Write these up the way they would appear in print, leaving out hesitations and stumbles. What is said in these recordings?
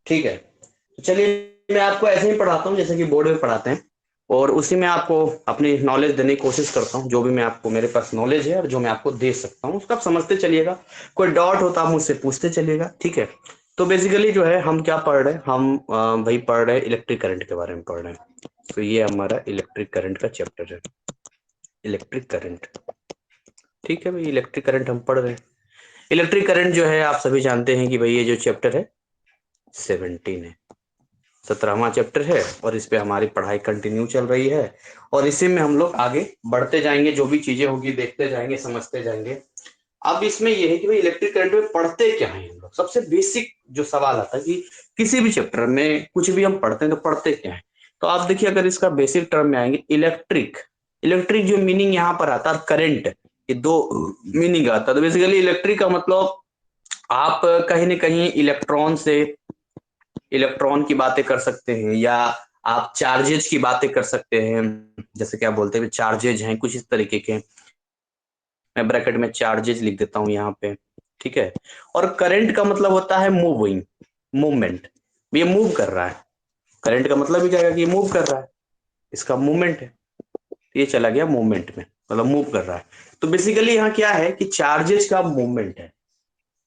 ठीक है, तो चलिए मैं आपको ऐसे ही पढ़ाता हूँ जैसे कि बोर्ड में पढ़ाते हैं, और उसी में आपको अपनी नॉलेज देने की कोशिश करता हूँ। जो भी मैं आपको, मेरे पास नॉलेज है और जो मैं आपको दे सकता हूँ उसको आप समझते चलिएगा। कोई डाउट होता आप मुझसे पूछते चलिएगा, ठीक है। तो बेसिकली जो है हम क्या पढ़ रहे हैं, हम भाई पढ़ रहे हैं इलेक्ट्रिक करंट के बारे में पढ़ रहे हैं। तो ये हमारा इलेक्ट्रिक करंट का चैप्टर है, इलेक्ट्रिक करंट। ठीक है भाई, इलेक्ट्रिक करंट हम पढ़ रहे हैं। इलेक्ट्रिक करंट जो है आप सभी जानते हैं कि भाई ये जो चैप्टर है 17 है, 17वां चैप्टर है, और इस पे हमारी पढ़ाई कंटिन्यू चल रही है। और इसी में हम लोग आगे बढ़ते जाएंगे, जो भी चीजें होगी देखते जाएंगे, समझते जाएंगे। अब इसमें यह है कि भाई इलेक्ट्रिक करंट में पढ़ते क्या है हम लोग। सबसे बेसिक जो सवाल आता है कि किसी भी चैप्टर में कुछ भी हम पढ़ते हैं तो पढ़ते क्या है। तो आप देखिए, अगर इसका बेसिक टर्म में आएंगे इलेक्ट्रिक, इलेक्ट्रिक जो मीनिंग यहाँ पर आता है करंट, ये दो मीनिंग आता है। तो बेसिकली इलेक्ट्रिक का मतलब आप कहीं ना कहीं इलेक्ट्रॉन से, इलेक्ट्रॉन की बातें कर सकते हैं, या आप चार्जेज की बातें कर सकते हैं। जैसे क्या बोलते हैं, चार्जेज हैं कुछ इस तरीके के। मैं ब्रैकेट में चार्जेज लिख देता हूं यहाँ पे, ठीक है। और करंट का मतलब होता है मूविंग, मूवमेंट। ये मूव कर रहा है। करंट का मतलब ही जाएगा कि ये मूव कर रहा है, इसका मूवमेंट है। ये चला गया मूवमेंट में, मतलब मूव कर रहा है। तो बेसिकली यहाँ क्या है कि चार्जेस का मूवमेंट है।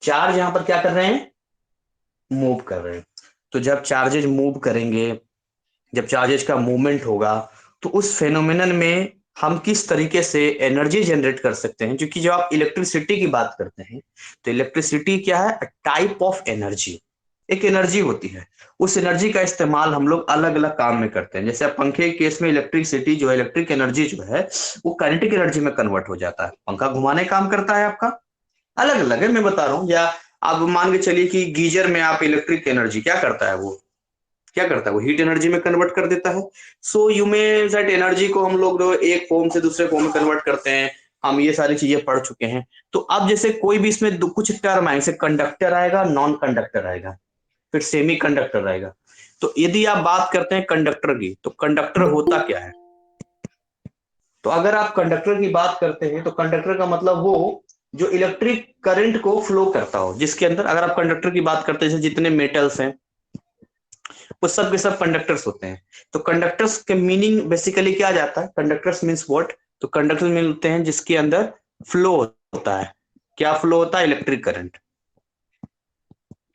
चार्ज यहाँ पर क्या कर रहे हैं, मूव कर रहे हैं। तो जब चार्जेज मूव करेंगे, जब चार्जेज का मूवमेंट होगा, तो उस फेनोमेनन में हम किस तरीके से एनर्जी जनरेट कर सकते हैं। क्योंकि जब आप इलेक्ट्रिसिटी की बात करते हैं, तो इलेक्ट्रिसिटी क्या है, टाइप ऑफ एनर्जी, एक एनर्जी होती है। उस एनर्जी का इस्तेमाल हम लोग अलग अलग काम में करते हैं। जैसे पंखे के केस में इलेक्ट्रिसिटी जो है, इलेक्ट्रिक एनर्जी जो है, वो काइनेटिक एनर्जी में कन्वर्ट हो जाता है। पंखा घुमाने का काम करता है आपका, अलग अलग है मैं बता रहा हूँ। या आप मान के चलिए कि गीजर में आप इलेक्ट्रिक एनर्जी क्या करता है, वो क्या करता है, वो हीट एनर्जी में कन्वर्ट कर देता है। So you may that energy को हम लोग एक फॉर्म से दूसरे फॉर्म में कन्वर्ट करते हैं। हम ये सारी चीजें पढ़ चुके हैं। तो अब जैसे कोई भी इसमें कुछ टर्म आए, जैसे कंडक्टर आएगा, नॉन कंडक्टर आएगा, फिर सेमी कंडक्टर आएगा। तो यदि आप बात करते हैं कंडक्टर की, तो कंडक्टर होता क्या है। तो अगर आप कंडक्टर की बात करते हैं, तो कंडक्टर का मतलब वो जो इलेक्ट्रिक करंट को फ्लो करता हो, जिसके अंदर अगर आप कंडक्टर की बात करते हैं, जैसे जितने मेटल्स हैं वो सब के सब कंडक्टर्स होते हैं। तो कंडक्टर्स के मीनिंग बेसिकली क्या जाता है, कंडक्टर्स मीन्स व्हाट। तो कंडक्टर्स मिलते हैं जिसके अंदर फ्लो होता है। क्या फ्लो होता है, इलेक्ट्रिक करंट।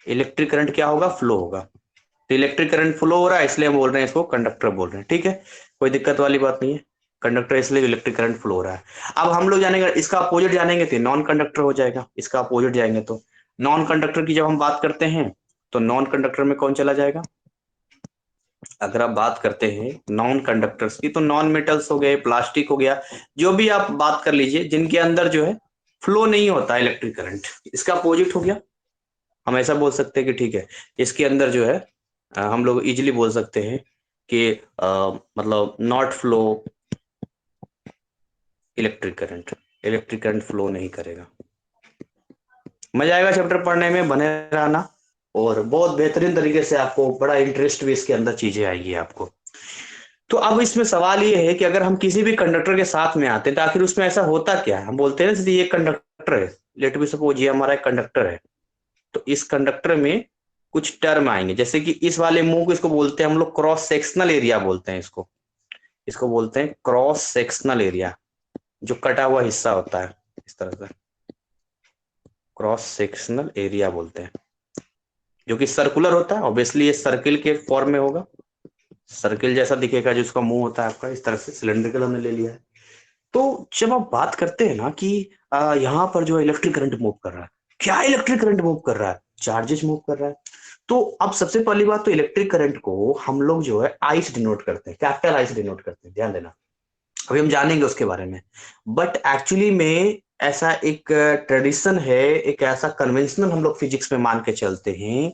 इलेक्ट्रिक करंट क्या होगा, फ्लो होगा। तो इलेक्ट्रिक करंट फ्लो हो रहा है, इसलिए हम बोल रहे हैं इसको कंडक्टर बोल रहे हैं, ठीक है। कोई दिक्कत वाली बात नहीं है। कंडक्टर इसलिए इलेक्ट्रिक करंट फ्लो हो रहा है। अब हम लोग जानेंगे, इसका अपोजिट जानेंगे तो नॉन कंडक्टर हो जाएगा। इसका अपोजिट जाएंगे तो नॉन कंडक्टर की जब हम बात करते हैं, तो नॉन कंडक्टर में कौन चला जाएगा। अगर आप बात करते हैं नॉन कंडक्टर्स की, तो नॉन मेटल्स हो गए, प्लास्टिक हो गया, जो भी आप बात कर लीजिए जिनके अंदर जो है फ्लो नहीं होता इलेक्ट्रिक करंट, इसका अपोजिट हो गया। हम ऐसा बोल सकते हैं कि ठीक है, इसके अंदर जो है हम लोग इजिली बोल सकते हैं कि मतलब not flow electric current, electric current flow नहीं करेगा। मजा आएगा चैप्टर पढ़ने में, बने रहना। और बहुत बेहतरीन तरीके से आपको बड़ा इंटरेस्ट भी इसके अंदर चीजें आएगी आपको। तो अब इसमें सवाल ये है कि अगर हम किसी भी कंडक्टर के साथ में आते हैं, तो आखिर उसमें ऐसा होता क्या है। हम बोलते हैं ना, जैसे ये कंडक्टर है, लेट बी सपोज ये हमारा एक कंडक्टर है। तो इस कंडक्टर में कुछ टर्म आएंगे, जैसे कि इस वाले मुंह को, इसको बोलते हैं हम लोग क्रॉस सेक्शनल एरिया बोलते हैं इसको। इसको बोलते हैं क्रॉस सेक्शनल एरिया, जो कटा हुआ हिस्सा होता है इस तरह से, क्रॉस सेक्शनल एरिया बोलते हैं। जो कि सर्कुलर होता है, ऑब्वियसली ये सर्किल के फॉर्म में होगा, सर्किल जैसा दिखेगा जो उसका मुंह होता है आपका, इस तरह से सिलेंड्रिकल हमने ले लिया है। तो जब आप बात करते हैं ना कि यहाँ पर जो इलेक्ट्रिक करंट मूव कर रहा है, क्या इलेक्ट्रिक करंट मूव कर रहा है, चार्जेस मूव कर रहा है। तो अब सबसे पहली बात, तो इलेक्ट्रिक करंट को हम लोग जो है आई से डिनोट करते हैं, कैपिटल आई से डिनोट करते हैं, ध्यान देना। अभी हम जानेंगे उसके बारे में। बट एक्चुअली में ऐसा एक ट्रेडिशन है, एक ऐसा कन्वेंशनल हम लोग फिजिक्स में मान के चलते हैं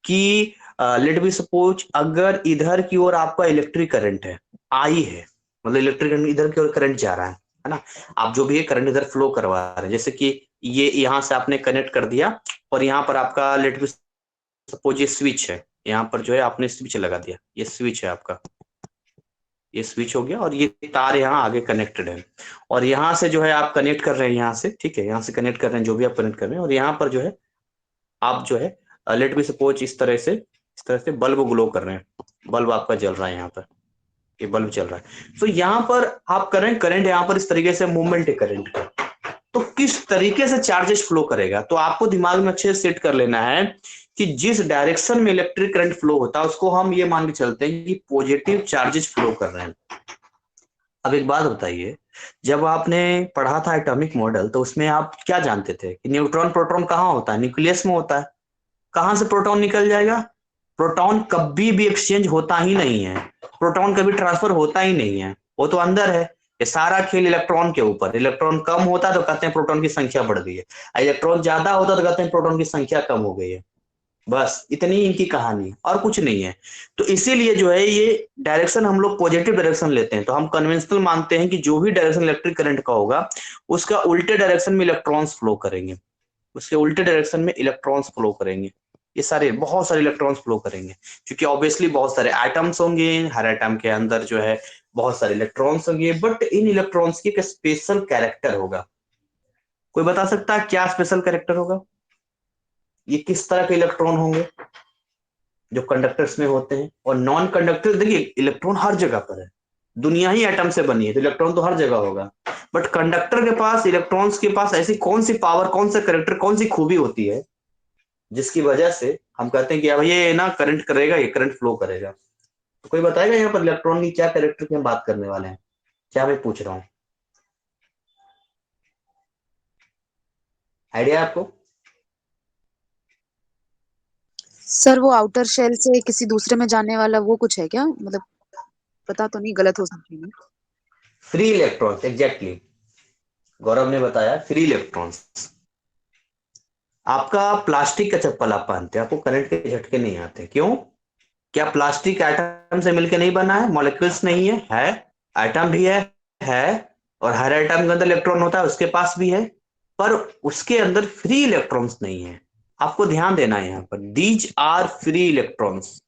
कि लेट बी सपोज अगर इधर की ओर आपका इलेक्ट्रिक करंट है, आई है, मतलब इलेक्ट्रिक करंट इधर की ओर करंट जा रहा है ना। आप जो भी है करंट इधर फ्लो करवा रहे हैं, जैसे कि ये यहां से आपने कनेक्ट कर दिया, और यहाँ पर आपका लेट बी सपोज ये स्विच है, यहाँ पर जो है आपने स्विच लगा दिया, ये स्विच है आपका, ये स्विच हो गया, और ये तार यहाँ आगे कनेक्टेड है। और यहाँ से जो है आप कनेक्ट कर रहे हैं यहाँ से, ठीक है, यहाँ से कनेक्ट कर रहे हैं जो भी आप कनेक्ट कर रहे हैं, और यहाँ पर जो है आप जो है लेट बी सपोज इस तरह से इस तरह से बल्ब ग्लो कर रहे हैं, बल्ब आपका जल रहा है यहाँ पर, ये बल्ब चल रहा है। तो यहाँ पर आप करें करंट, यहाँ पर इस तरीके से मूवमेंट है करंट का, तो किस तरीके से चार्जेस फ्लो करेगा, तो आपको दिमाग में अच्छे से सेट कर लेना है कि जिस डायरेक्शन में इलेक्ट्रिक करंट फ्लो होता है उसको हम ये मान के चलते हैं कि पॉजिटिव चार्जेस फ्लो कर रहे हैं। अब एक बात बताइए, जब आपने पढ़ा था एटॉमिक मॉडल तो उसमें आप क्या जानते थे कि न्यूट्रॉन प्रोटॉन कहाँ होता है, न्यूक्लियस में होता है। कहां से प्रोटॉन निकल जाएगा, प्रोटॉन कभी भी एक्सचेंज होता ही नहीं है, प्रोटॉन कभी ट्रांसफर होता ही नहीं है, वो तो अंदर है। ये सारा खेल इलेक्ट्रॉन के ऊपर, इलेक्ट्रॉन कम होता है तो कहते हैं प्रोटॉन की संख्या बढ़ गई है, इलेक्ट्रॉन ज्यादा होता है तो कहते हैं प्रोटॉन की संख्या कम हो गई है। बस इतनी इनकी कहानी, और कुछ नहीं है। तो इसीलिए जो है ये डायरेक्शन हम लोग पॉजिटिव डायरेक्शन लेते हैं, तो हम कन्वेंशनल मानते हैं कि जो भी डायरेक्शन इलेक्ट्रिक करंट का होगा उसका उल्टे डायरेक्शन में इलेक्ट्रॉन्स फ्लो करेंगे, उसके उल्टे डायरेक्शन में इलेक्ट्रॉन्स फ्लो करेंगे, ये सारे बहुत सारे इलेक्ट्रॉन्स फ्लो करेंगे, क्योंकि ऑब्वियसली बहुत सारे एटम्स होंगे, हर एटम के अंदर जो है बहुत सारे इलेक्ट्रॉन्स होंगे, बट इन इलेक्ट्रॉन्स की एक स्पेशल कैरेक्टर होगा। कोई बता सकता है क्या स्पेशल कैरेक्टर होगा, ये किस तरह के इलेक्ट्रॉन होंगे जो कंडक्टर्स में होते हैं और नॉन कंडक्टर। देखिए इलेक्ट्रॉन हर जगह पर है, दुनिया ही एटम से बनी है तो इलेक्ट्रॉन तो हर जगह होगा, बट कंडक्टर के पास, इलेक्ट्रॉन्स के पास ऐसी कौन सी पावर, कौन सा कैरेक्टर, कौन सी खूबी होती है जिसकी वजह से हम कहते हैं कि अब ये ना करंट करेगा, ये करंट फ्लो करेगा। तो कोई बताएगा यहाँ पर इलेक्ट्रॉन की क्या कैरेक्टर की हम बात करने वाले हैं, क्या मैं पूछ रहा हूँ, आइडिया आपको। सर वो आउटर शेल से किसी दूसरे में जाने वाला वो कुछ है क्या, मतलब पता तो नहीं, गलत हो सकती है। फ्री इलेक्ट्रॉन्स, एग्जैक्टली, गौरव ने बताया फ्री इलेक्ट्रॉन्स। आपका प्लास्टिक का चप्पल आप पहनते हैं, आपको करंट के झटके नहीं आते, क्यों? क्या प्लास्टिक एटम से मिलकर नहीं बना है, मॉलिक्यूल्स नहीं है एटम भी है, और हर एटम के अंदर इलेक्ट्रॉन होता है, उसके पास भी है, पर उसके अंदर फ्री इलेक्ट्रॉन्स नहीं है। आपको ध्यान देना है यहाँ पर, दीज आर फ्री इलेक्ट्रॉन्स,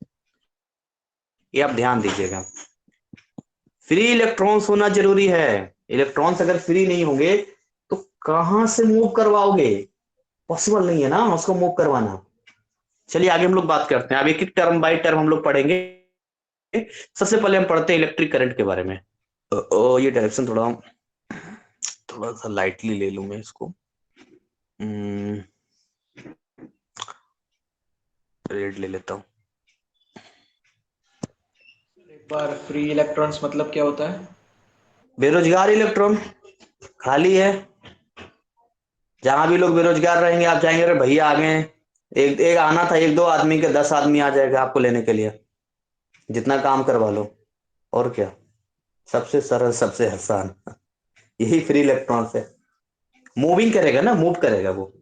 ये आप ध्यान दीजिएगा, फ्री इलेक्ट्रॉन्स होना जरूरी है। इलेक्ट्रॉन्स अगर फ्री नहीं होंगे तो कहां से मूव करवाओगे, पॉसिबल नहीं है ना उसको मूव करवाना। चलिए आगे हम लोग बात करते हैं, अब एक एक टर्म बाय टर्म हम लोग पढ़ेंगे। सबसे पहले हम पढ़ते हैं इलेक्ट्रिक करंट के बारे में। ये डायरेक्शन थोड़ा थोड़ा सा लाइटली ले लूं मैं इसको, रेड ले लेता हूँ। एक बार फ्री इलेक्ट्रॉन्स मतलब क्या होता है? बेरोजगार इलेक्ट्रॉन, खाली है, जहां भी लोग बेरोजगार रहेंगे आप जाएंगे, अरे भैया आ गए, एक एक आना था, एक दो आदमी के 10 आदमी आ जाएगा आपको लेने के लिए, जितना काम करवा लो, और क्या, सबसे सरल सबसे आसान, यही फ्री इलेक्ट्रॉन है। मूविंग करेगा ना, मूव करेगा वो,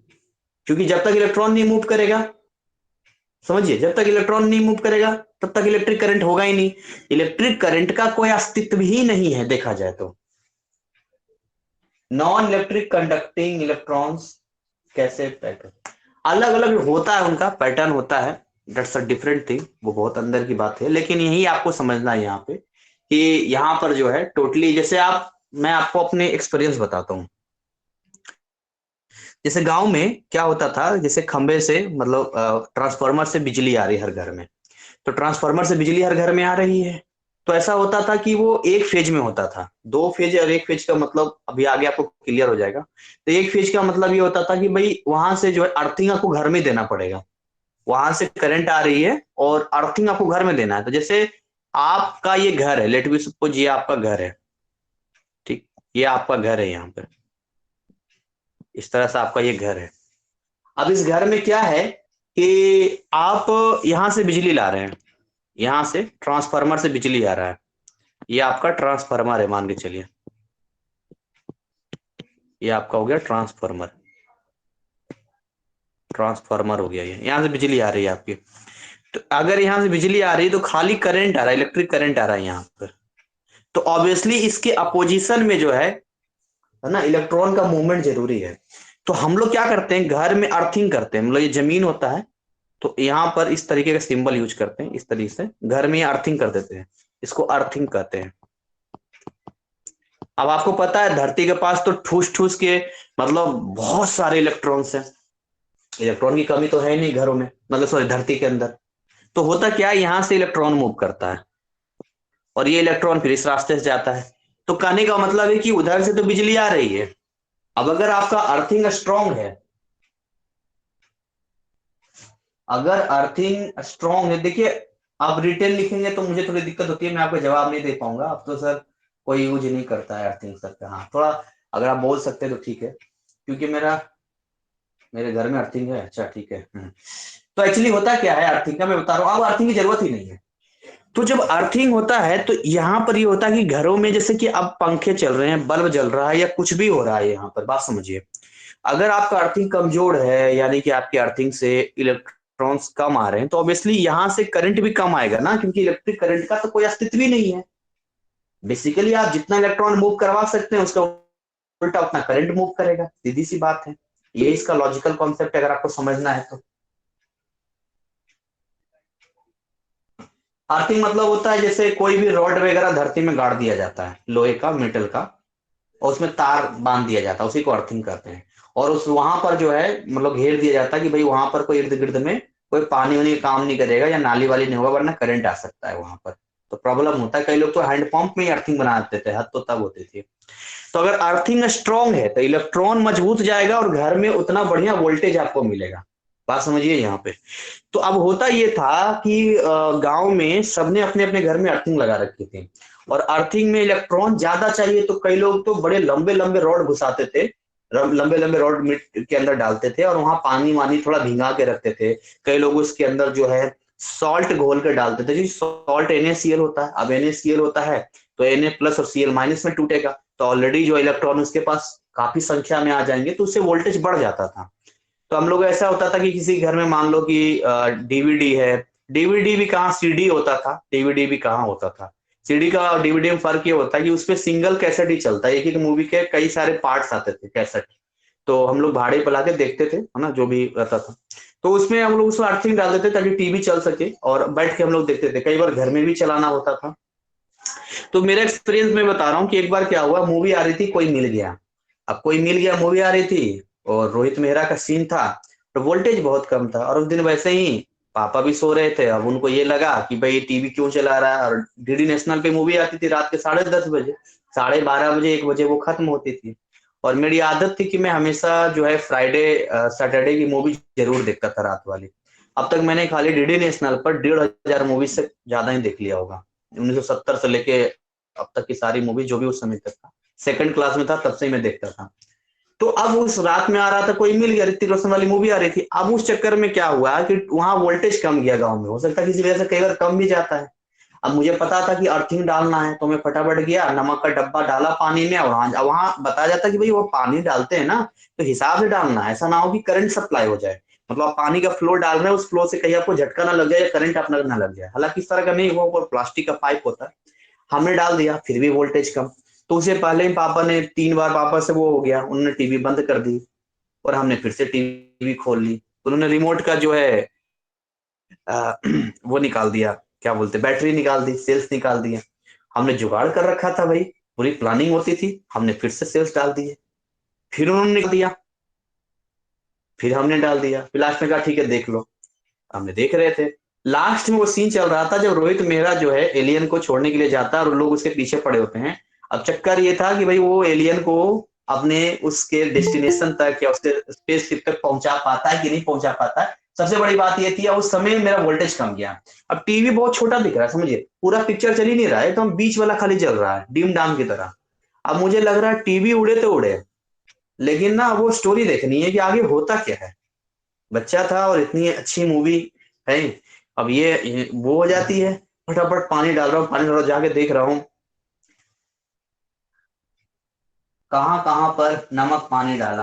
क्योंकि जब तक इलेक्ट्रॉन नहीं मूव करेगा, समझिए, जब तक इलेक्ट्रॉन नहीं मूव करेगा तब तक इलेक्ट्रिक करंट होगा ही नहीं, इलेक्ट्रिक करंट का कोई अस्तित्व ही नहीं है देखा जाए तो। नॉन इलेक्ट्रिक कंडक्टिंग इलेक्ट्रॉन्स कैसे पैटर्न अलग अलग होता है, उनका पैटर्न होता है, दैट्स अ डिफरेंट थिंग, वो बहुत अंदर की बात है, लेकिन यही आपको समझना है यहाँ पे कि यहाँ पर जो है टोटली, जैसे आप, मैं आपको अपने एक्सपीरियंस बताता हूँ। जैसे गांव में क्या होता था, जैसे खंबे से, मतलब ट्रांसफार्मर से बिजली आ रही है हर घर में, तो ट्रांसफार्मर से बिजली हर घर में आ रही है, तो ऐसा होता था कि वो एक फेज में होता था, दो फेज, और एक फेज का मतलब अभी आगे आपको क्लियर हो जाएगा। तो एक फेज का मतलब ये होता था कि भाई वहां से जो है अर्थिंग आपको घर में देना पड़ेगा, वहां से करंट आ रही है और अर्थिंग आपको घर में देना है। तो जैसे आपका ये घर है, लेट बी सपोज ये आपका घर है, ठीक, ये आपका घर है, यहाँ पे इस तरह से आपका ये घर है। अब इस घर में क्या है कि आप यहां से बिजली ला रहे हैं, यहां से ट्रांसफार्मर से बिजली आ रहा है, ये आपका ट्रांसफार्मर है मान के चलिए, ये आपका हो गया ट्रांसफार्मर, ट्रांसफार्मर हो गया, ये यहां से बिजली आ रही है आपकी। तो अगर यहां से बिजली आ रही है तो खाली करंट आ रहा है, इलेक्ट्रिक करंट आ रहा है यहाँ पर, तो ऑब्वियसली इसके अपोजिशन में जो है ना, इलेक्ट्रॉन का मूवमेंट जरूरी है। तो हम लोग क्या करते हैं, घर में अर्थिंग करते हैं, मतलब ये जमीन होता है, तो यहाँ पर इस तरीके का सिंबल यूज करते हैं, इस तरीके से घर में अर्थिंग कर देते हैं, इसको अर्थिंग कहते हैं। अब आपको पता है धरती के पास तो ठूस ठूस के, मतलब बहुत सारे इलेक्ट्रॉन्स हैं, इलेक्ट्रॉन की कमी तो है ही नहीं घरों में, मतलब सॉरी धरती के अंदर, तो होता क्या है, यहां से इलेक्ट्रॉन मूव करता है और ये इलेक्ट्रॉन फिर इस रास्ते से जाता है। तो कहने का मतलब है कि उधर से तो बिजली आ रही है। अब अगर आपका अर्थिंग स्ट्रांग है, अगर अर्थिंग स्ट्रांग है, देखिए आप रिटेल लिखेंगे तो मुझे थोड़ी दिक्कत होती है, मैं आपको जवाब नहीं दे पाऊंगा। अब तो सर कोई यूज नहीं करता है अर्थिंग सर का। हाँ थोड़ा अगर आप बोल सकते हैं तो ठीक है, क्योंकि मेरे घर में अर्थिंग है। अच्छा ठीक है। तो एक्चुअली होता क्या है अर्थिंग का, मैं बता रहा हूँ, अब अर्थिंग की जरूरत ही नहीं है। तो जब अर्थिंग होता है तो यहाँ पर ये होता है कि घरों में जैसे कि अब पंखे चल रहे हैं, बल्ब जल रहा है या कुछ भी हो रहा है, यहाँ पर बात समझिए। अगर आपका अर्थिंग कमजोर है, यानी कि आपकी अर्थिंग से इलेक्ट्रॉन्स कम आ रहे हैं, तो ऑब्वियसली यहाँ से करंट भी कम आएगा ना, क्योंकि इलेक्ट्रिक करंट का तो कोई अस्तित्व ही नहीं है। बेसिकली आप जितना इलेक्ट्रॉन मूव करवा सकते हैं उसका उल्टा उतना करंट मूव करेगा, सीधी सी बात है। ये इसका लॉजिकल कॉन्सेप्ट अगर आपको समझना है तो। अर्थिंग मतलब होता है जैसे कोई भी रॉड वगैरह धरती में गाड़ दिया जाता है, लोहे का, मेटल का, और उसमें तार बांध दिया जाता है, उसी को अर्थिंग करते हैं। और उस वहां पर जो है मतलब घेर दिया जाता है कि भाई वहां पर कोई इर्द गिर्द में कोई पानी वानी काम नहीं करेगा या नाली वाली नहीं होगा, वरना करंट आ सकता है वहां पर। तो प्रॉब्लम होता है, कई लोग तो हैंडपंप में ही अर्थिंग बना देते थे, हद तो तब होती थी। तो अगर अर्थिंग स्ट्रांग है तो इलेक्ट्रॉन मजबूत जाएगा और घर में उतना बढ़िया वोल्टेज आपको मिलेगा। बात समझिए यहाँ पे। तो अब होता ये था कि गांव में सबने अपने अपने घर में अर्थिंग लगा रखी थी, और अर्थिंग में इलेक्ट्रॉन ज्यादा चाहिए तो कई लोग तो बड़े लंबे लंबे रॉड घुसाते थे, लंबे लंबे रॉड मिट्टी के अंदर डालते थे और वहां पानी वानी थोड़ा भिंगा के रखते थे। कई लोग उसके अंदर जो है सॉल्ट घोल के डालते थे जी। सॉल्ट NaCl होता है, अब NaCl होता है तो Na प्लस और Cl माइनस में टूटेगा, तो ऑलरेडी जो इलेक्ट्रॉन उसके पास काफी संख्या में आ जाएंगे, तो उससे वोल्टेज बढ़ जाता था। तो हम लोग ऐसा होता था कि किसी घर में मान लो कि डीवीडी है, डीवीडी भी कहाँ, सीडी होता था, डीवीडी भी कहाँ होता था। सीडी का और डीवीडी में फर्क ये होता है कि उसपे सिंगल कैसेट ही चलता है, एक एक मूवी के कई सारे पार्ट्स आते थे कैसेट। तो हम लोग भाड़े पर लाके देखते थे, है ना, जो भी रहता था। तो उसमें हम लोग उसमें अर्थिंग डाल देते ताकि टीवी चल सके, और बैठ के हम लोग देखते थे। कई बार घर में भी चलाना होता था। तो मेरा एक्सपीरियंस मैं बता रहा हूँ कि एक बार क्या हुआ, मूवी आ रही थी कोई मिल गया। अब कोई मिल गया मूवी आ रही थी, और रोहित मेहरा का सीन था, और वोल्टेज बहुत कम था, और उस दिन वैसे ही पापा भी सो रहे थे। अब उनको ये लगा कि भाई टीवी क्यों चला रहा है, और डीडी नेशनल पे मूवी आती थी रात के 10:30 बजे, 12:30 बजे, 1 बजे वो खत्म होती थी। और मेरी आदत थी कि मैं हमेशा जो है फ्राइडे सैटरडे की मूवी जरूर देखता था रात वाली। अब तक मैंने खाली डीडी नेशनल पर 1,500 मूवी से ज्यादा ही देख लिया होगा। 1970 से लेके अब तक की सारी मूवी जो भी उस समय तक था, सेकंड क्लास में था तब से ही मैं देखता था। तो अब उस रात में आ रहा था, कोई मिल गया, ऋतिक रोशन वाली मूवी आ रही थी। अब उस चक्कर में क्या हुआ कि वहां वोल्टेज कम गया गांव में, हो सकता है किसी वजह से कई बार कम भी जाता है। अब मुझे पता था कि अर्थिंग डालना है, तो मैं फटाफट गया, नमक का डब्बा डाला पानी में, और वहां बताया जाता कि भाई वो पानी डालते हैं ना तो हिसाब से डालना है, ऐसा ना हो कि करंट सप्लाई हो जाए। मतलब आप पानी का फ्लो डाल रहे हैं, उस फ्लो से कहीं आपको झटका ना लग जाए या करंट अपना ना लग जाए। हालांकि इस तरह का नहीं हुआ, प्लास्टिक का पाइप होता है। हमने डाल दिया, फिर भी वोल्टेज कम। तो उसे पहले ही पापा ने 3 बार पापा से वो हो गया, उन्होंने टीवी बंद कर दी, और हमने फिर से टीवी खोल ली। तो उन्होंने रिमोट का जो है वो निकाल दिया, क्या बोलते, बैटरी निकाल दी, सेल्स निकाल दिया। हमने जुगाड़ कर रखा था भाई, पूरी प्लानिंग होती थी, हमने फिर से सेल्स डाल दिए। फिर उन्होंने निकाल दिया, फिर हमने डाल दिया, फिर लास्ट में कहा ठीक है देख लो। हमने देख रहे थे। लास्ट में वो सीन चल रहा था जब रोहित मेहरा जो है एलियन को छोड़ने के लिए जाता है और लोग उसके पीछे पड़े होते हैं। अब चक्कर ये था कि भाई वो एलियन को अपने उसके डेस्टिनेशन तक या उसके स्पेसशिप तक पहुंचा पाता है कि नहीं पहुंचा पाता है। सबसे बड़ी बात ये थी, उस समय मेरा वोल्टेज कम गया। अब टीवी बहुत छोटा दिख रहा है, समझिए पूरा पिक्चर चल ही नहीं रहा है, एकदम बीच वाला खाली चल रहा है डीम डाम की तरह। अब मुझे लग रहा है टीवी उड़े तो उड़े, लेकिन ना वो स्टोरी देखनी है कि आगे होता क्या है। बच्चा था और इतनी अच्छी मूवी है। अब ये वो हो जाती है, फटाफट पानी डाल रहा हूँ, पानी डाल रहा हूँ, जाके देख रहा हूँ कहाँ कहाँ पर नमक पानी डाला।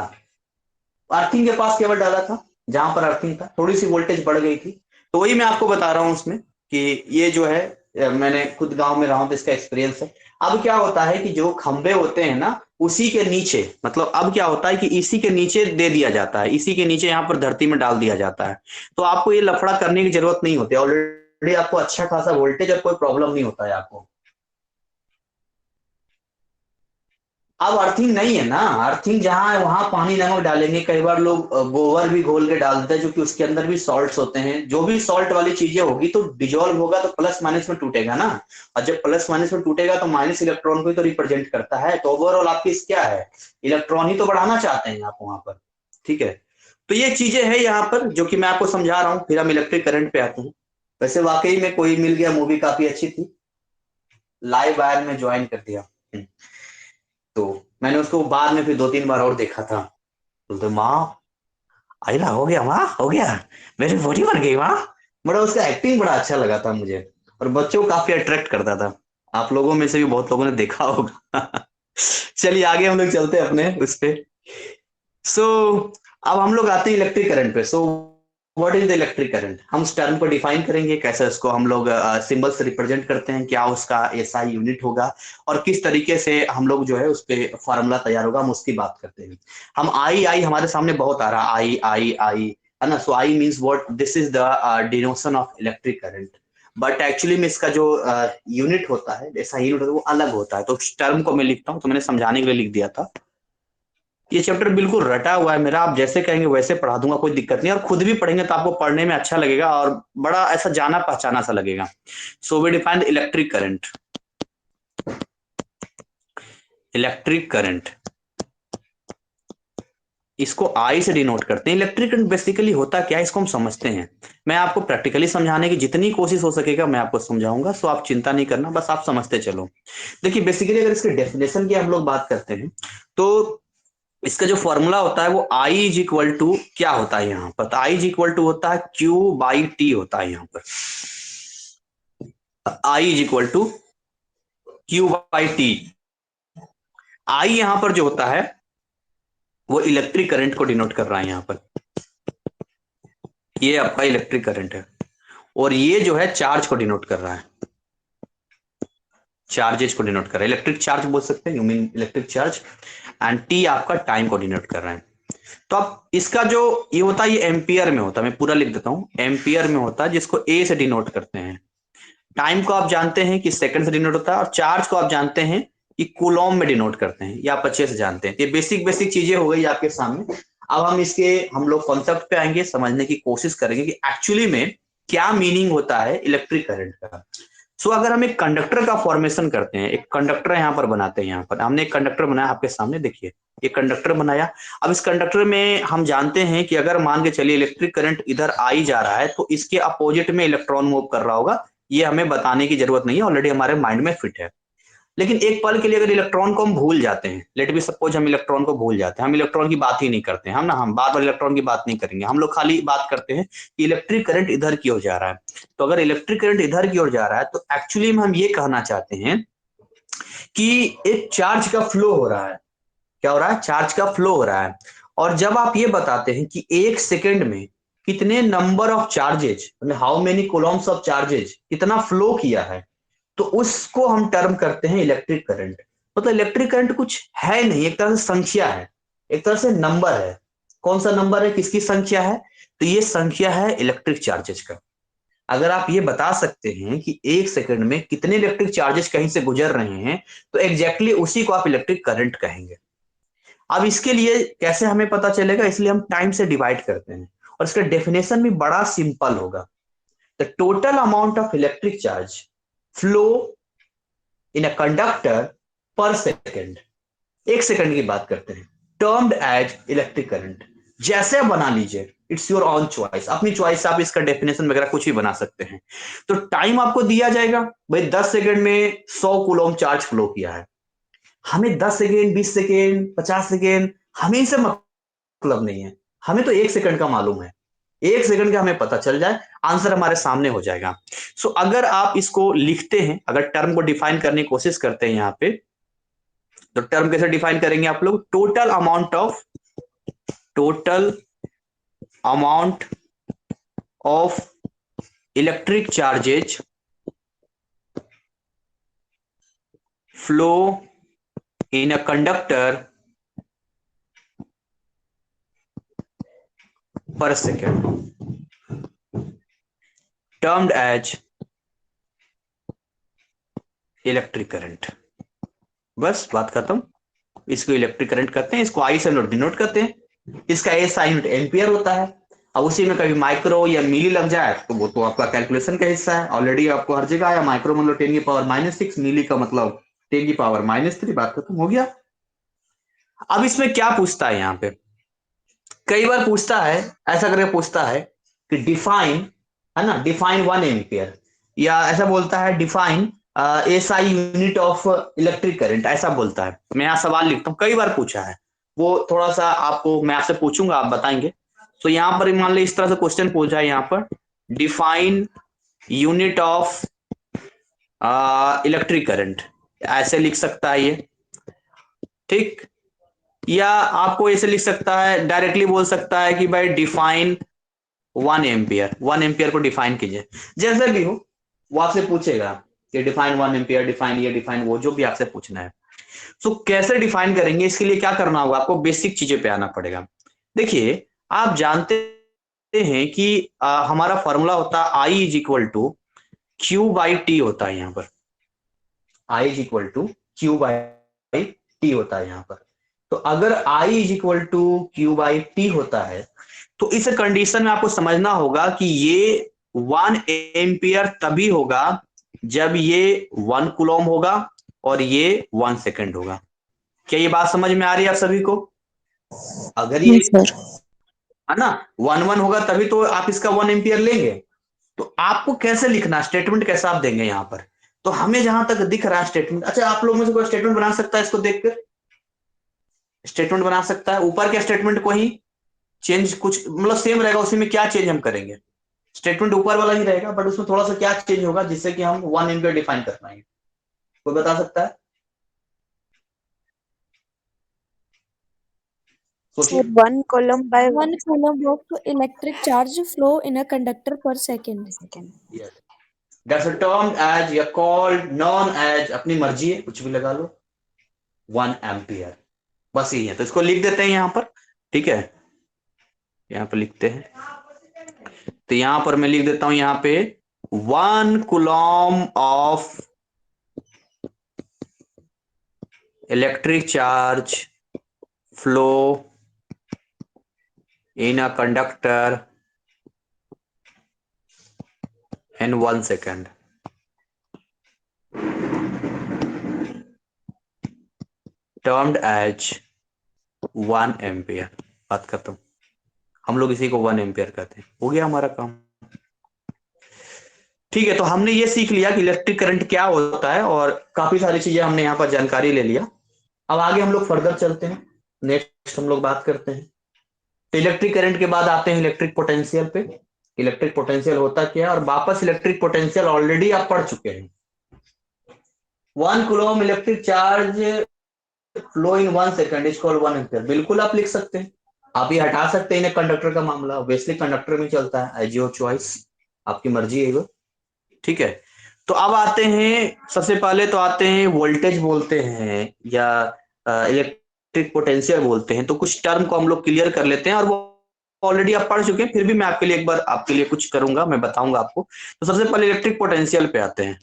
अर्थिंग के पास केवल डाला था जहां पर अर्थिंग था, थोड़ी सी वोल्टेज बढ़ गई थी। तो वही मैं आपको बता रहा हूँ उसमें कि ये जो है मैंने खुद गांव में रहा हूं तो इसका एक्सपीरियंस है। अब क्या होता है कि जो खंबे होते हैं ना उसी के नीचे, मतलब अब क्या होता है कि इसी के नीचे दे दिया जाता है, इसी के नीचे यहाँ पर धरती में डाल दिया जाता है। तो आपको ये लफड़ा करने की जरूरत नहीं होती, ऑलरेडी आपको अच्छा खासा वोल्टेज और कोई प्रॉब्लम नहीं होता है आपको। अब अर्थिंग नहीं है ना, अर्थिंग जहाँ है वहां पानी नमक डालेंगे, कई बार लोग गोबर भी घोल के डाल देते हैं, जो कि उसके अंदर भी सॉल्ट्स होते हैं, जो भी सॉल्ट वाली चीजें होगी तो डिजोल्व होगा तो प्लस माइनस में टूटेगा ना, और जब प्लस माइनस में टूटेगा तो माइनस इलेक्ट्रॉन को ही तो रिप्रेजेंट करता है, तो ओवरऑल आपकी क्या है, इलेक्ट्रॉन ही तो बढ़ाना चाहते हैं आप वहां पर। ठीक है, तो ये चीजें है यहाँ पर जो कि मैं आपको समझा रहा हूँ, फिर हम इलेक्ट्रिक करंट पे आते हैं। वैसे वाकई में कोई मिल गया, मूवी काफी अच्छी थी, लाइव वायर में ज्वाइन कर दिया। तो मैंने उसको बाद में फिर 2-3 बार और देखा था, बोलते माँ आई ना, हो गया माँ, हो गया, मेरी बॉडी बन गई माँ। बड़ा उसका एक्टिंग बड़ा अच्छा लगा था मुझे, और बच्चों को काफी अट्रैक्ट करता था। आप लोगों में से भी बहुत लोगों ने देखा होगा। चलिए आगे हम लोग चलते हैं अपने उस पे। सो अब हम लोग आते हैं इलेक्ट्रिक करंट पे। So what is the electric current, हम उस टर्म को डिफाइन करेंगे, कैसे उसको हम लोग सिंबल से रिप्रेजेंट करते हैं, क्या उसका एसआई यूनिट होगा, और किस तरीके से हम लोग जो है उस पे फॉर्मूला तैयार होगा, हम उसकी बात करते हैं। हम आई आई हमारे सामने बहुत आ रहा, आई आई आई, है ना। So I means what, this is the denotation of electric current, but actually में इसका जो यूनिट होता है, ऐसा यूनिट होता है, वो अलग होता है। तो उस टर्म को मैं लिखता हूँ, तो मैंने समझाने के लिए लिख दिया था। ये चैप्टर बिल्कुल रटा हुआ है मेरा, आप जैसे कहेंगे वैसे पढ़ा दूंगा, कोई दिक्कत नहीं, और खुद भी पढ़ेंगे तो आपको पढ़ने में अच्छा लगेगा और बड़ा ऐसा जाना पहचाना सा लगेगा। So we define electric current. Electric current, इसको आई से डिनोट करते हैं। इलेक्ट्रिक करंट बेसिकली होता क्या है, इसको हम समझते हैं। मैं आपको प्रैक्टिकली समझाने की जितनी कोशिश हो सकेगा मैं आपको समझाऊंगा, सो आप चिंता नहीं करना, बस आप समझते चलो। देखिए बेसिकली अगर इसके डेफिनेशन की हम लोग बात करते हैं, तो इसका जो फॉर्मूला होता है वो आई इज इक्वल टू क्या होता है यहाँ पर, आई इज इक्वल टू होता है क्यू बाई टी होता है यहाँ पर। I is equal to Q by T. I यहाँ पर जो होता है वो इलेक्ट्रिक करंट को डिनोट कर रहा है यहाँ पर, ये आपका इलेक्ट्रिक करंट है, और ये जो है चार्ज को डिनोट कर रहा है, चार्जेस को डिनोट कर रहा है, इलेक्ट्रिक चार्ज बोल सकते हैं, you mean electric charge, and T आपका टाइम को डिनोट कर रहा है। तो अब इसका जो ये होता है, ये एम्पियर में होता है, मैं पूरा लिख देता हूं, एम्पियर में होता है, जिसको ए से डिनोट करते हैं। टाइम को आप जानते हैं कि सेकंड से डिनोट होता है, और चार्ज को आप जानते हैं कि कूलॉम में डिनोट करते हैं, या आप अच्छे से जानते हैं। ये बेसिक बेसिक चीजें हो गई आपके सामने। अब हम लोग कॉन्सेप्ट पे आएंगे, समझने की कोशिश करेंगे कि एक्चुअली में क्या मीनिंग होता है इलेक्ट्रिक करंट का। सो अगर हम एक कंडक्टर का फॉर्मेशन करते हैं, एक कंडक्टर यहाँ पर बनाते हैं, यहाँ पर हमने एक कंडक्टर बनाया आपके सामने, देखिए ये कंडक्टर बनाया। अब इस कंडक्टर में हम जानते हैं कि अगर मान के चलिए इलेक्ट्रिक करंट इधर आई जा रहा है, तो इसके अपोजिट में इलेक्ट्रॉन मूव कर रहा होगा, ये हमें बताने की जरूरत नहीं है, ऑलरेडी हमारे माइंड में फिट है। लेकिन एक पल के लिए अगर इलेक्ट्रॉन को हम भूल जाते हैं, लेट बी सपोज हम इलेक्ट्रॉन को भूल जाते हैं, हम इलेक्ट्रॉन की बात ही नहीं करते हैं, हम बार बार इलेक्ट्रॉन की बात नहीं करेंगे, हम लोग खाली बात करते हैं कि इलेक्ट्रिक करंट इधर की ओर जा रहा है। तो अगर इलेक्ट्रिक करंट इधर की ओर जा रहा है, तो एक्चुअली में हम ये कहना चाहते हैं कि एक चार्ज का फ्लो हो रहा है। क्या हो रहा है, चार्ज का फ्लो हो रहा है। और जब आप ये बताते हैं कि एक सेकेंड में कितने number of charges, how many Coulomb's of charges कितना फ्लो किया है, तो उसको हम टर्म करते हैं इलेक्ट्रिक करंट। मतलब इलेक्ट्रिक करंट कुछ है नहीं, एक तरह से संख्या है, एक तरह से नंबर है। कौन सा नंबर है, किसकी संख्या है, तो ये संख्या है इलेक्ट्रिक चार्जेज का। अगर आप ये बता सकते हैं कि एक सेकंड में कितने इलेक्ट्रिक चार्जेस कहीं से गुजर रहे हैं, तो एग्जैक्टली उसी को आप इलेक्ट्रिक करंट कहेंगे। अब इसके लिए कैसे हमें पता चलेगा, इसलिए हम टाइम से डिवाइड करते हैं, और इसका डेफिनेशन भी बड़ा सिंपल होगा। The total amount of electric charge flow in a conductor per second, एक सेकंड की बात करते हैं, टर्म्ड एज इलेक्ट्रिक करंट। जैसे बना लीजिए, इट्स योर ऑन चॉइस, अपनी चॉइस, आप इसका डेफिनेशन वगैरह कुछ भी बना सकते हैं। तो टाइम आपको दिया जाएगा, भाई 10 सेकंड में 100 कूलम चार्ज फ्लो किया है। हमें 10 सेकेंड, 20 सेकेंड, 50 सेकेंड, हमें इससे मतलब नहीं है, हमें तो एक सेकंड का मालूम है। एक सेकंड का हमें पता चल जाए, आंसर हमारे सामने हो जाएगा। सो अगर आप इसको लिखते हैं, अगर टर्म को डिफाइन करने की कोशिश करते हैं यहाँ पे, तो टर्म कैसे डिफाइन करेंगे आप लोग, total amount of electric charges flow in a conductor per second, termed as electric current. बस बात खत्म। इसको इलेक्ट्रिक करंट कहते हैं, इसको आई से डिनोट करते हैं। इसका एसआई यूनिट एम्पियर होता है। अब उसी में कभी माइक्रो या मिली लग जाए तो वो तो आपका कैलकुलेशन का हिस्सा है, ऑलरेडी आपको हर जगह आया। माइक्रो मतलब 10⁻⁻⁶, मिली का मतलब 10⁻⁻3, बात खत्म हो गया। अब इसमें क्या पूछता है यहाँ पे, कई बार पूछता है, ऐसा करके पूछता है कि डिफाइन, है ना, डिफाइन 1 एम्पियर, या ऐसा बोलता है define SI unit of electric current, ऐसा बोलता है। मैं यहाँ सवाल लिखता हूँ, कई बार पूछा है, वो थोड़ा सा आपको मैं आपसे पूछूंगा, आप बताएंगे। तो यहाँ पर मान लो इस तरह से क्वेश्चन पूछा है, यहाँ पर define unit of electric current, ऐसे लिख सकता है ये, ठीक। या आपको ऐसे लिख सकता है, डायरेक्टली बोल सकता है कि भाई डिफाइन 1 एम्पियर, 1 एम्पियर को डिफाइन कीजिए, जैसे भी हो वो आपसे पूछेगा कि डिफाइन 1 एम्पियर, डिफाइन ये, डिफाइन वो, जो भी आपसे पूछना है। तो कैसे डिफाइन करेंगे, इसके लिए क्या करना होगा, आपको बेसिक चीजें पे आना पड़ेगा। देखिए, आप जानते हैं कि हमारा फॉर्मूला होता है I is equal to Q by T होता है यहाँ पर, I is equal to Q by T होता है यहाँ पर। तो अगर I is equal to Q by T होता है तो इस कंडीशन में आपको समझना होगा कि ये 1 एम्पियर तभी होगा जब ये 1 कूलम होगा और ये 1 सेकंड होगा। क्या ये बात समझ में आ रही है आप सभी को? अगर ये सर। है ना 1 होगा तभी तो आप इसका 1 एम्पियर लेंगे। तो आपको कैसे लिखना, स्टेटमेंट कैसा आप देंगे यहाँ पर? तो हमें जहां तक दिख रहा है स्टेटमेंट, अच्छा आप लोग में से कोई स्टेटमेंट बना सकता है इसको देखकर? स्टेटमेंट बना सकता है ऊपर के स्टेटमेंट को ही चेंज, कुछ मतलब सेम रहेगा, उसी में क्या चेंज हम करेंगे? स्टेटमेंट ऊपर वाला ही रहेगा, बट उसमें थोड़ा सा क्या चेंज होगा जिससे कि हम 1 एम्पियर डिफाइन कर पाएंगे? कोई बता सकता है? सोचिए। 1 coulomb by 1 coulomb of electric charge flow in a conductor per second. Yes. That's a term as या called known as, अपनी मर्जी है कुछ भी लगा लो, 1 एम्पियर, बस यही है। तो इसको लिख देते हैं यहाँ पर, ठीक है, यहाँ पर लिखते हैं। तो यहाँ पर मैं लिख देता हूं यहाँ पे 1 coulomb of electric charge flow in a conductor in 1 second, termed as 1 ampere. बात खत्म। हम लोग इसी को 1 एम्पियर कहते हैं, हो गया हमारा काम। ठीक है, तो हमने ये सीख लिया कि इलेक्ट्रिक करंट क्या होता है और काफी सारी चीजें हमने यहाँ पर जानकारी ले लिया। अब आगे हम लोग फर्दर चलते हैं, नेक्स्ट हम लोग बात करते हैं। तो इलेक्ट्रिक करंट के बाद आते हैं इलेक्ट्रिक पोटेंशियल पे। इलेक्ट्रिक पोटेंशियल होता क्या है, और वापस इलेक्ट्रिक पोटेंशियल ऑलरेडी आप पढ़ चुके हैं। 1 coulomb electric charge flow in 1 second is called 1 ampere, बिल्कुल आप लिख सकते हैं। आप ये हटा सकते हैं इन्हें, कंडक्टर का मामला ऑब्वियसली कंडक्टर में चलता है, एज योर चॉइस, आपकी मर्जी है वो, ठीक है। तो अब आते हैं, सबसे पहले तो आते हैं वोल्टेज बोलते हैं या इलेक्ट्रिक पोटेंशियल बोलते हैं। तो कुछ टर्म को हम लोग क्लियर कर लेते हैं, और वो ऑलरेडी आप पढ़ चुके हैं, फिर भी मैं आपके लिए एक बार आपके लिए कुछ करूंगा, मैं बताऊंगा आपको। तो सबसे पहले इलेक्ट्रिक पोटेंशियल पे आते हैं।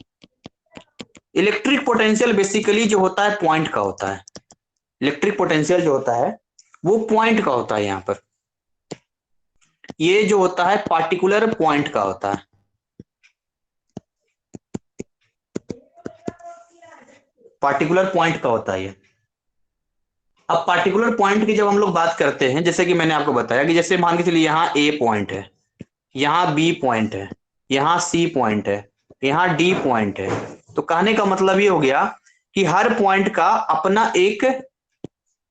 इलेक्ट्रिक पोटेंशियल बेसिकली जो होता है पॉइंट का होता है। इलेक्ट्रिक पोटेंशियल जो होता है वो पॉइंट का होता है। यहाँ पर ये जो होता है पार्टिकुलर पॉइंट का होता है, पार्टिकुलर पॉइंट का होता है ये। अब पार्टिकुलर पॉइंट की जब हम लोग बात करते हैं, जैसे कि मैंने आपको बताया कि जैसे मान के चलिए यहाँ ए पॉइंट है, यहाँ बी पॉइंट है, यहाँ सी पॉइंट है, यहाँ डी पॉइंट है। तो कहने का मतलब ये हो गया कि हर पॉइंट का अपना एक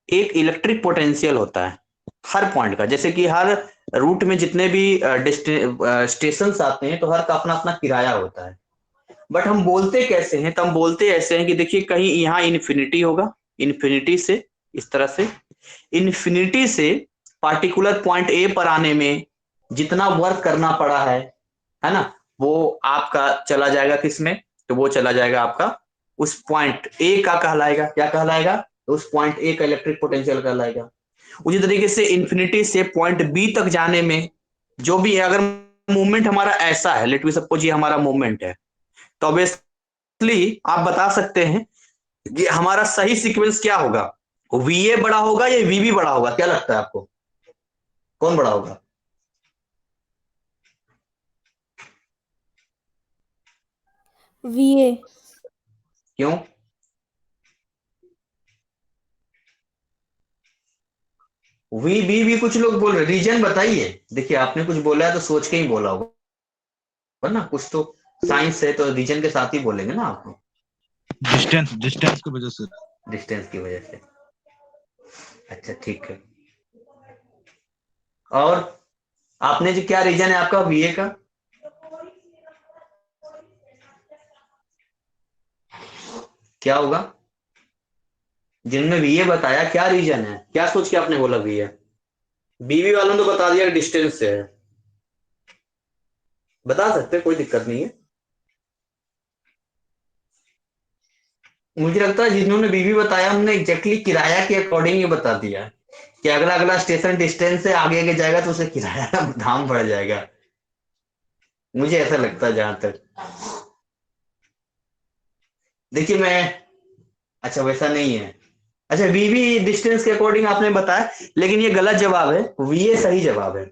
इलेक्ट्रिक पोटेंशियल होता है, हर पॉइंट का। जैसे कि हर रूट में जितने भी स्टेशन आते हैं तो हर का अपना अपना किराया होता है। बट हम बोलते कैसे हैं, तो हम बोलते ऐसे हैं कि देखिए कहीं यहाँ इन्फिनिटी होगा, इन्फिनिटी से इस तरह से, इन्फिनिटी से पार्टिकुलर पॉइंट ए पर आने में जितना वर्क करना पड़ा है ना, वो आपका चला जाएगा किसमें, तो वो चला जाएगा आपका उस पॉइंट ए का कहलाएगा। क्या कहलाएगा? तो उस पॉइंट ए का इलेक्ट्रिक पोटेंशियल कहलाएगा। उसी तरीके से इन्फिनिटी से पॉइंट बी तक जाने में जो भी है, अगर मूवमेंट हमारा ऐसा है, लेट मी सपोज ये हमारा मूवमेंट है, तो ऑब्वियसली आप बता सकते हैं कि हमारा सही सीक्वेंस क्या होगा। वीए बड़ा होगा या वीबी बड़ा होगा, क्या लगता है आपको, कौन बड़ा होगा? VA। क्यों? वीबी भी कुछ लोग बोल रहे, रीजन बताइए। देखिए आपने कुछ बोला है तो सोच के ही बोला होगा ना, कुछ तो साइंस है तो रीजन के साथ ही बोलेंगे ना आप। डिस्टेंस डिस्टेंस की वजह से। डिस्टेंस की वजह से, अच्छा ठीक है। और आपने जो क्या रीजन है आपका वीए का? क्या होगा? जिनमें वीए बताया क्या रीजन है, क्या सोच के आपने बोला वीए? बीवी वालों ने तो बता दिया डिस्टेंस से है, बता सकते हैं, कोई दिक्कत नहीं है। मुझे लगता है जिन्होंने बीवी बताया उन्होंने एग्जैक्टली किराया के अकॉर्डिंग ही बता दिया कि अगला अगला स्टेशन डिस्टेंस से आगे आगे जाएगा तो उसे किराया दाम बढ़ जाएगा, मुझे ऐसा लगता है जहां तक। देखिए मैं, अच्छा वैसा नहीं है। अच्छा वीवी डिस्टेंस के अकॉर्डिंग आपने बताया, लेकिन ये गलत जवाब है, वीए सही जवाब है।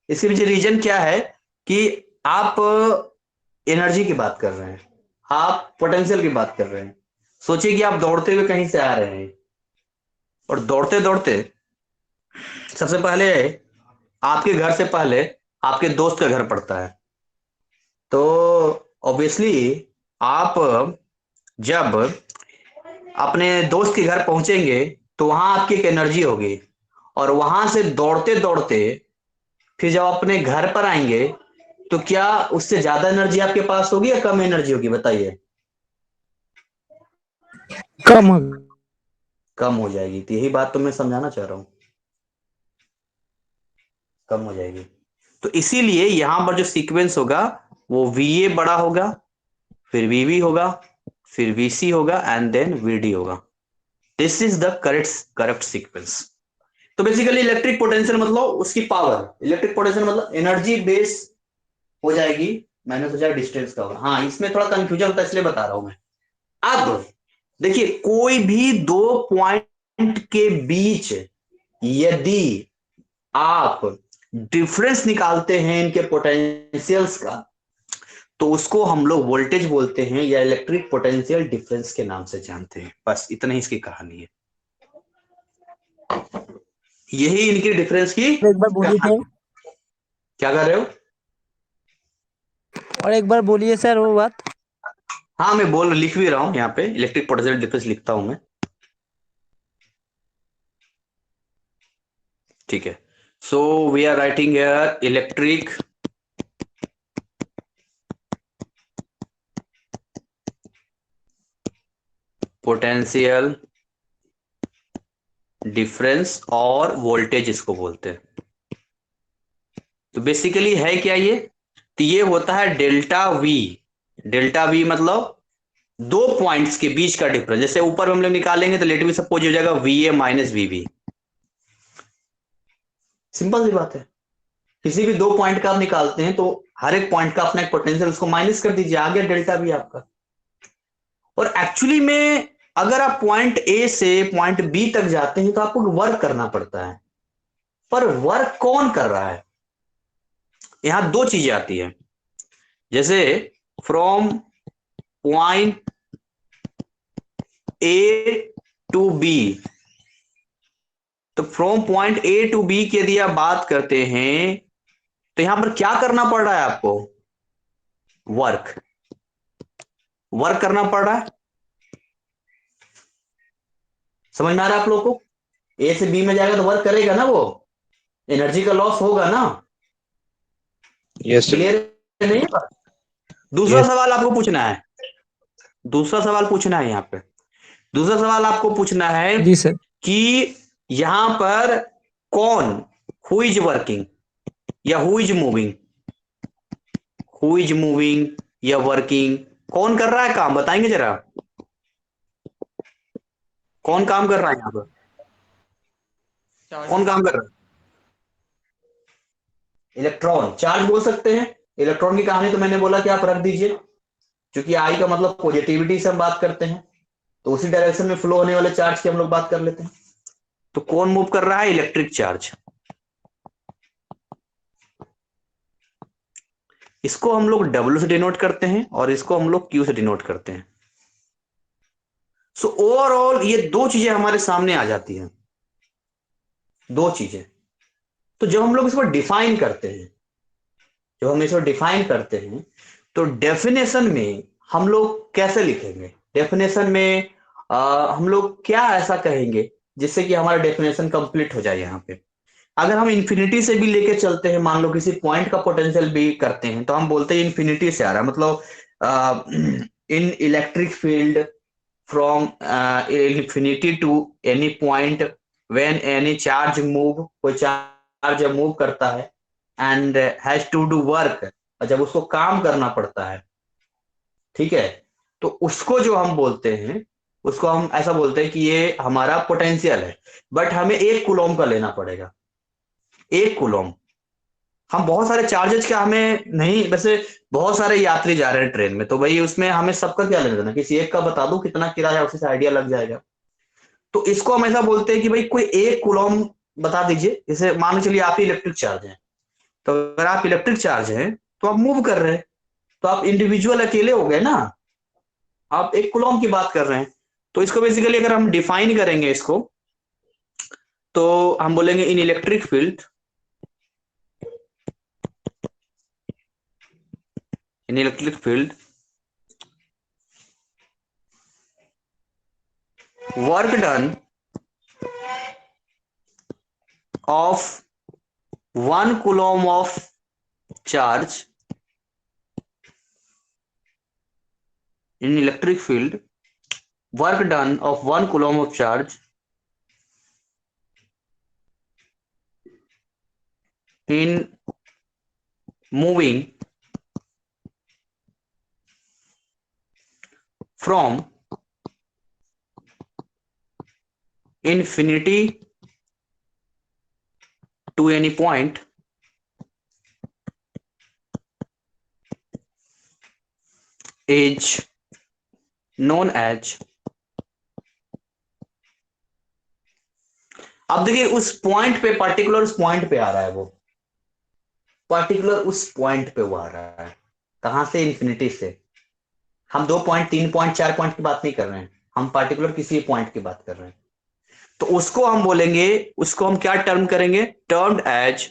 इसके पीछे रीजन क्या है कि आप एनर्जी की बात कर रहे हैं, आप पोटेंशियल की बात कर रहे हैं। सोचिए कि आप दौड़ते हुए कहीं से आ रहे हैं और दौड़ते दौड़ते सबसे पहले आपके घर से पहले आपके दोस्त का घर पड़ता है, तो ऑब्वियसली आप जब अपने दोस्त के घर पहुंचेंगे तो वहां आपकी एक एनर्जी होगी, और वहां से दौड़ते दौड़ते फिर जब अपने घर पर आएंगे तो क्या उससे ज्यादा एनर्जी आपके पास होगी या कम एनर्जी होगी, बताइए? कम हो। कम हो जाएगी, तो यही बात तो मैं समझाना चाह रहा हूं, कम हो जाएगी। तो इसीलिए यहां पर जो सीक्वेंस होगा वो वीए बड़ा होगा, फिर वीवी होगा, फिर वीसी होगा एंड देन वीडी होगा। This is the correct sequence. तो बेसिकली इलेक्ट्रिक पोटेंशियल मतलब उसकी पावर, इलेक्ट्रिक पोटेंशियल मतलब एनर्जी बेस हो जाएगी। मैंने सोचा डिस्टेंस का होगा, हाँ इसमें थोड़ा कंफ्यूजन होता है इसलिए बता रहा हूं मैं। अब देखिए कोई भी दो पॉइंट के बीच यदि आप डिफरेंस निकालते हैं इनके पोटेंशियल्स का, तो उसको हम लोग वोल्टेज बोलते हैं या इलेक्ट्रिक पोटेंशियल डिफरेंस के नाम से जानते हैं। बस इतना ही इसकी कहानी है, यही इनकी डिफरेंस की एक बार बोलिए कहानी। सर। क्या कर रहे हो? और एक बार बोलिए सर वो बात। हाँ मैं बोल लिख भी रहा हूं, यहाँ पे इलेक्ट्रिक पोटेंशियल डिफरेंस लिखता हूं मैं, ठीक है। So we are writing here electric potential difference और वोल्टेज इसको बोलते हैं। तो बेसिकली है क्या ये, तो ये होता है डेल्टा वी। डेल्टा वी मतलब दो पॉइंट्स के बीच का डिफरेंस। जैसे ऊपर हम लोग निकालेंगे तो लेट में सपोज हो जाएगा V A minus V. Simple सी बात है, किसी भी दो पॉइंट का आप निकालते हैं तो हर एक पॉइंट का अपना एक पोटेंशियल, उसको माइनस कर दीजिए, आ गया डेल्टा वी आपका। और एक्चुअली में अगर आप पॉइंट ए से पॉइंट बी तक जाते हैं तो आपको वर्क करना पड़ता है, पर वर्क कौन कर रहा है? यहां दो चीजें आती है। जैसे from point A to B, तो from point A to B की यदि आप बात करते हैं तो यहां पर क्या करना पड़ रहा है आपको? वर्क, वर्क करना पड़ रहा है। समझ में आ रहा है आप लोग को? ए से बी में जाएगा तो वर्क करेगा ना, वो एनर्जी का लॉस होगा ना। Yes sir. क्लियर नहीं है? दूसरा यस। सवाल आपको पूछना है, दूसरा सवाल पूछना है यहाँ पे। दूसरा सवाल आपको पूछना है जी सर। कि यहां पर कौन, हु इज वर्किंग या who is moving, who is moving या वर्किंग, कौन कर रहा है काम, बताएंगे जरा, कौन काम कर रहा है यहाँ पर, कौन काम कर रहा है? इलेक्ट्रॉन। चार्ज बोल सकते हैं, इलेक्ट्रॉन की कहानी तो मैंने बोला कि आप रख दीजिए, क्योंकि आई का मतलब पॉजिटिविटी से हम बात करते हैं, तो उसी डायरेक्शन में फ्लो होने वाले चार्ज की हम लोग बात कर लेते हैं। तो कौन मूव कर रहा है? Electric charge. इसको हम लोग W से डिनोट करते हैं और इसको हम लोग Q से डिनोट करते हैं। सो ओवरऑल ये दो चीजें हमारे सामने आ जाती हैं, दो चीजें। तो जब हम लोग इसको डिफाइन करते हैं, जब हम इसको डिफाइन करते हैं तो डेफिनेशन में हम लोग कैसे लिखेंगे? डेफिनेशन में हम लोग क्या ऐसा कहेंगे जिससे कि हमारा डेफिनेशन कंप्लीट हो जाए। यहाँ पे अगर हम इंफिनिटी से भी लेके चलते हैं, मान लो किसी पॉइंट का पोटेंशियल भी करते हैं, तो हम बोलते हैं इंफिनिटी से आ रहा है, मतलब in electric field from infinity to any point when any charge move, कोई चार्ज जब मूव करता है and has to do work, और जब उसको काम करना पड़ता है, ठीक है, तो उसको जो हम बोलते हैं, उसको हम ऐसा बोलते हैं कि ये हमारा पोटेंशियल है, बट हमें 1 कूलम का लेना पड़ेगा। 1 कूलम। हम बहुत सारे चार्जेस का हमें नहीं, वैसे बहुत सारे यात्री जा रहे हैं ट्रेन में, तो भाई उसमें हमें सबका क्या लेना देना, किसी एक का बता दो कितना किराया, उसी से आइडिया लग जाएगा। तो इसको हम ऐसा बोलते हैं कि भाई कोई 1 कूलम बता दीजिए। जैसे मान लो चलिए आप ही इलेक्ट्रिक चार्ज हैं, तो अगर आप इलेक्ट्रिक चार्ज हैं तो आप मूव कर रहे हैं, तो आप इंडिविजुअल अकेले हो गए ना, आप 1 कूलम की बात कर रहे हैं। तो इसको बेसिकली अगर हम डिफाइन करेंगे इसको, तो हम बोलेंगे इन electric field, in electric field work done of 1 coulomb of charge in electric field, work done of 1 coulomb of charge in moving from infinity to any point is known as। अब देखिए उस point पे, particular उस point पे आ रहा है, वो particular उस पॉइंट पे वो आ रहा है। कहां से? इंफिनिटी से। हम 2 पॉइंट, 3 पॉइंट, 4 पॉइंट की बात नहीं कर रहे हैं, हम पर्टिकुलर किसी पॉइंट की बात कर रहे हैं। तो उसको हम बोलेंगे, उसको हम क्या टर्म करेंगे? Termed as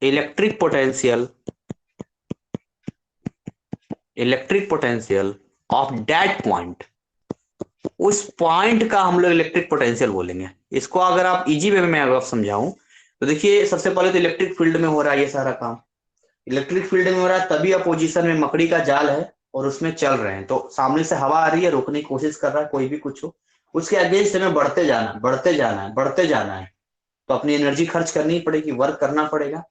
electric potential, electric potential of that point. उस पॉइंट का हम लोग इलेक्ट्रिक पोटेंशियल बोलेंगे। इसको अगर आप इजी वे में अगर समझाऊं तो देखिए, सबसे पहले तो इलेक्ट्रिक फील्ड में हो रहा है ये सारा काम। इलेक्ट्रिक फील्ड में हो रहा है तभी अपोजिशन में मकड़ी का जाल है और उसमें चल रहे हैं, तो सामने से हवा आ रही है, रोकने की कोशिश कर रहा है कोई भी कुछ हो, उसके अगेंस्ट हमें बढ़ते जाना, बढ़ते जाना है, बढ़ते जाना है। तो अपनी एनर्जी खर्च करनी पड़ेगी, वर्क करना पड़ेगा।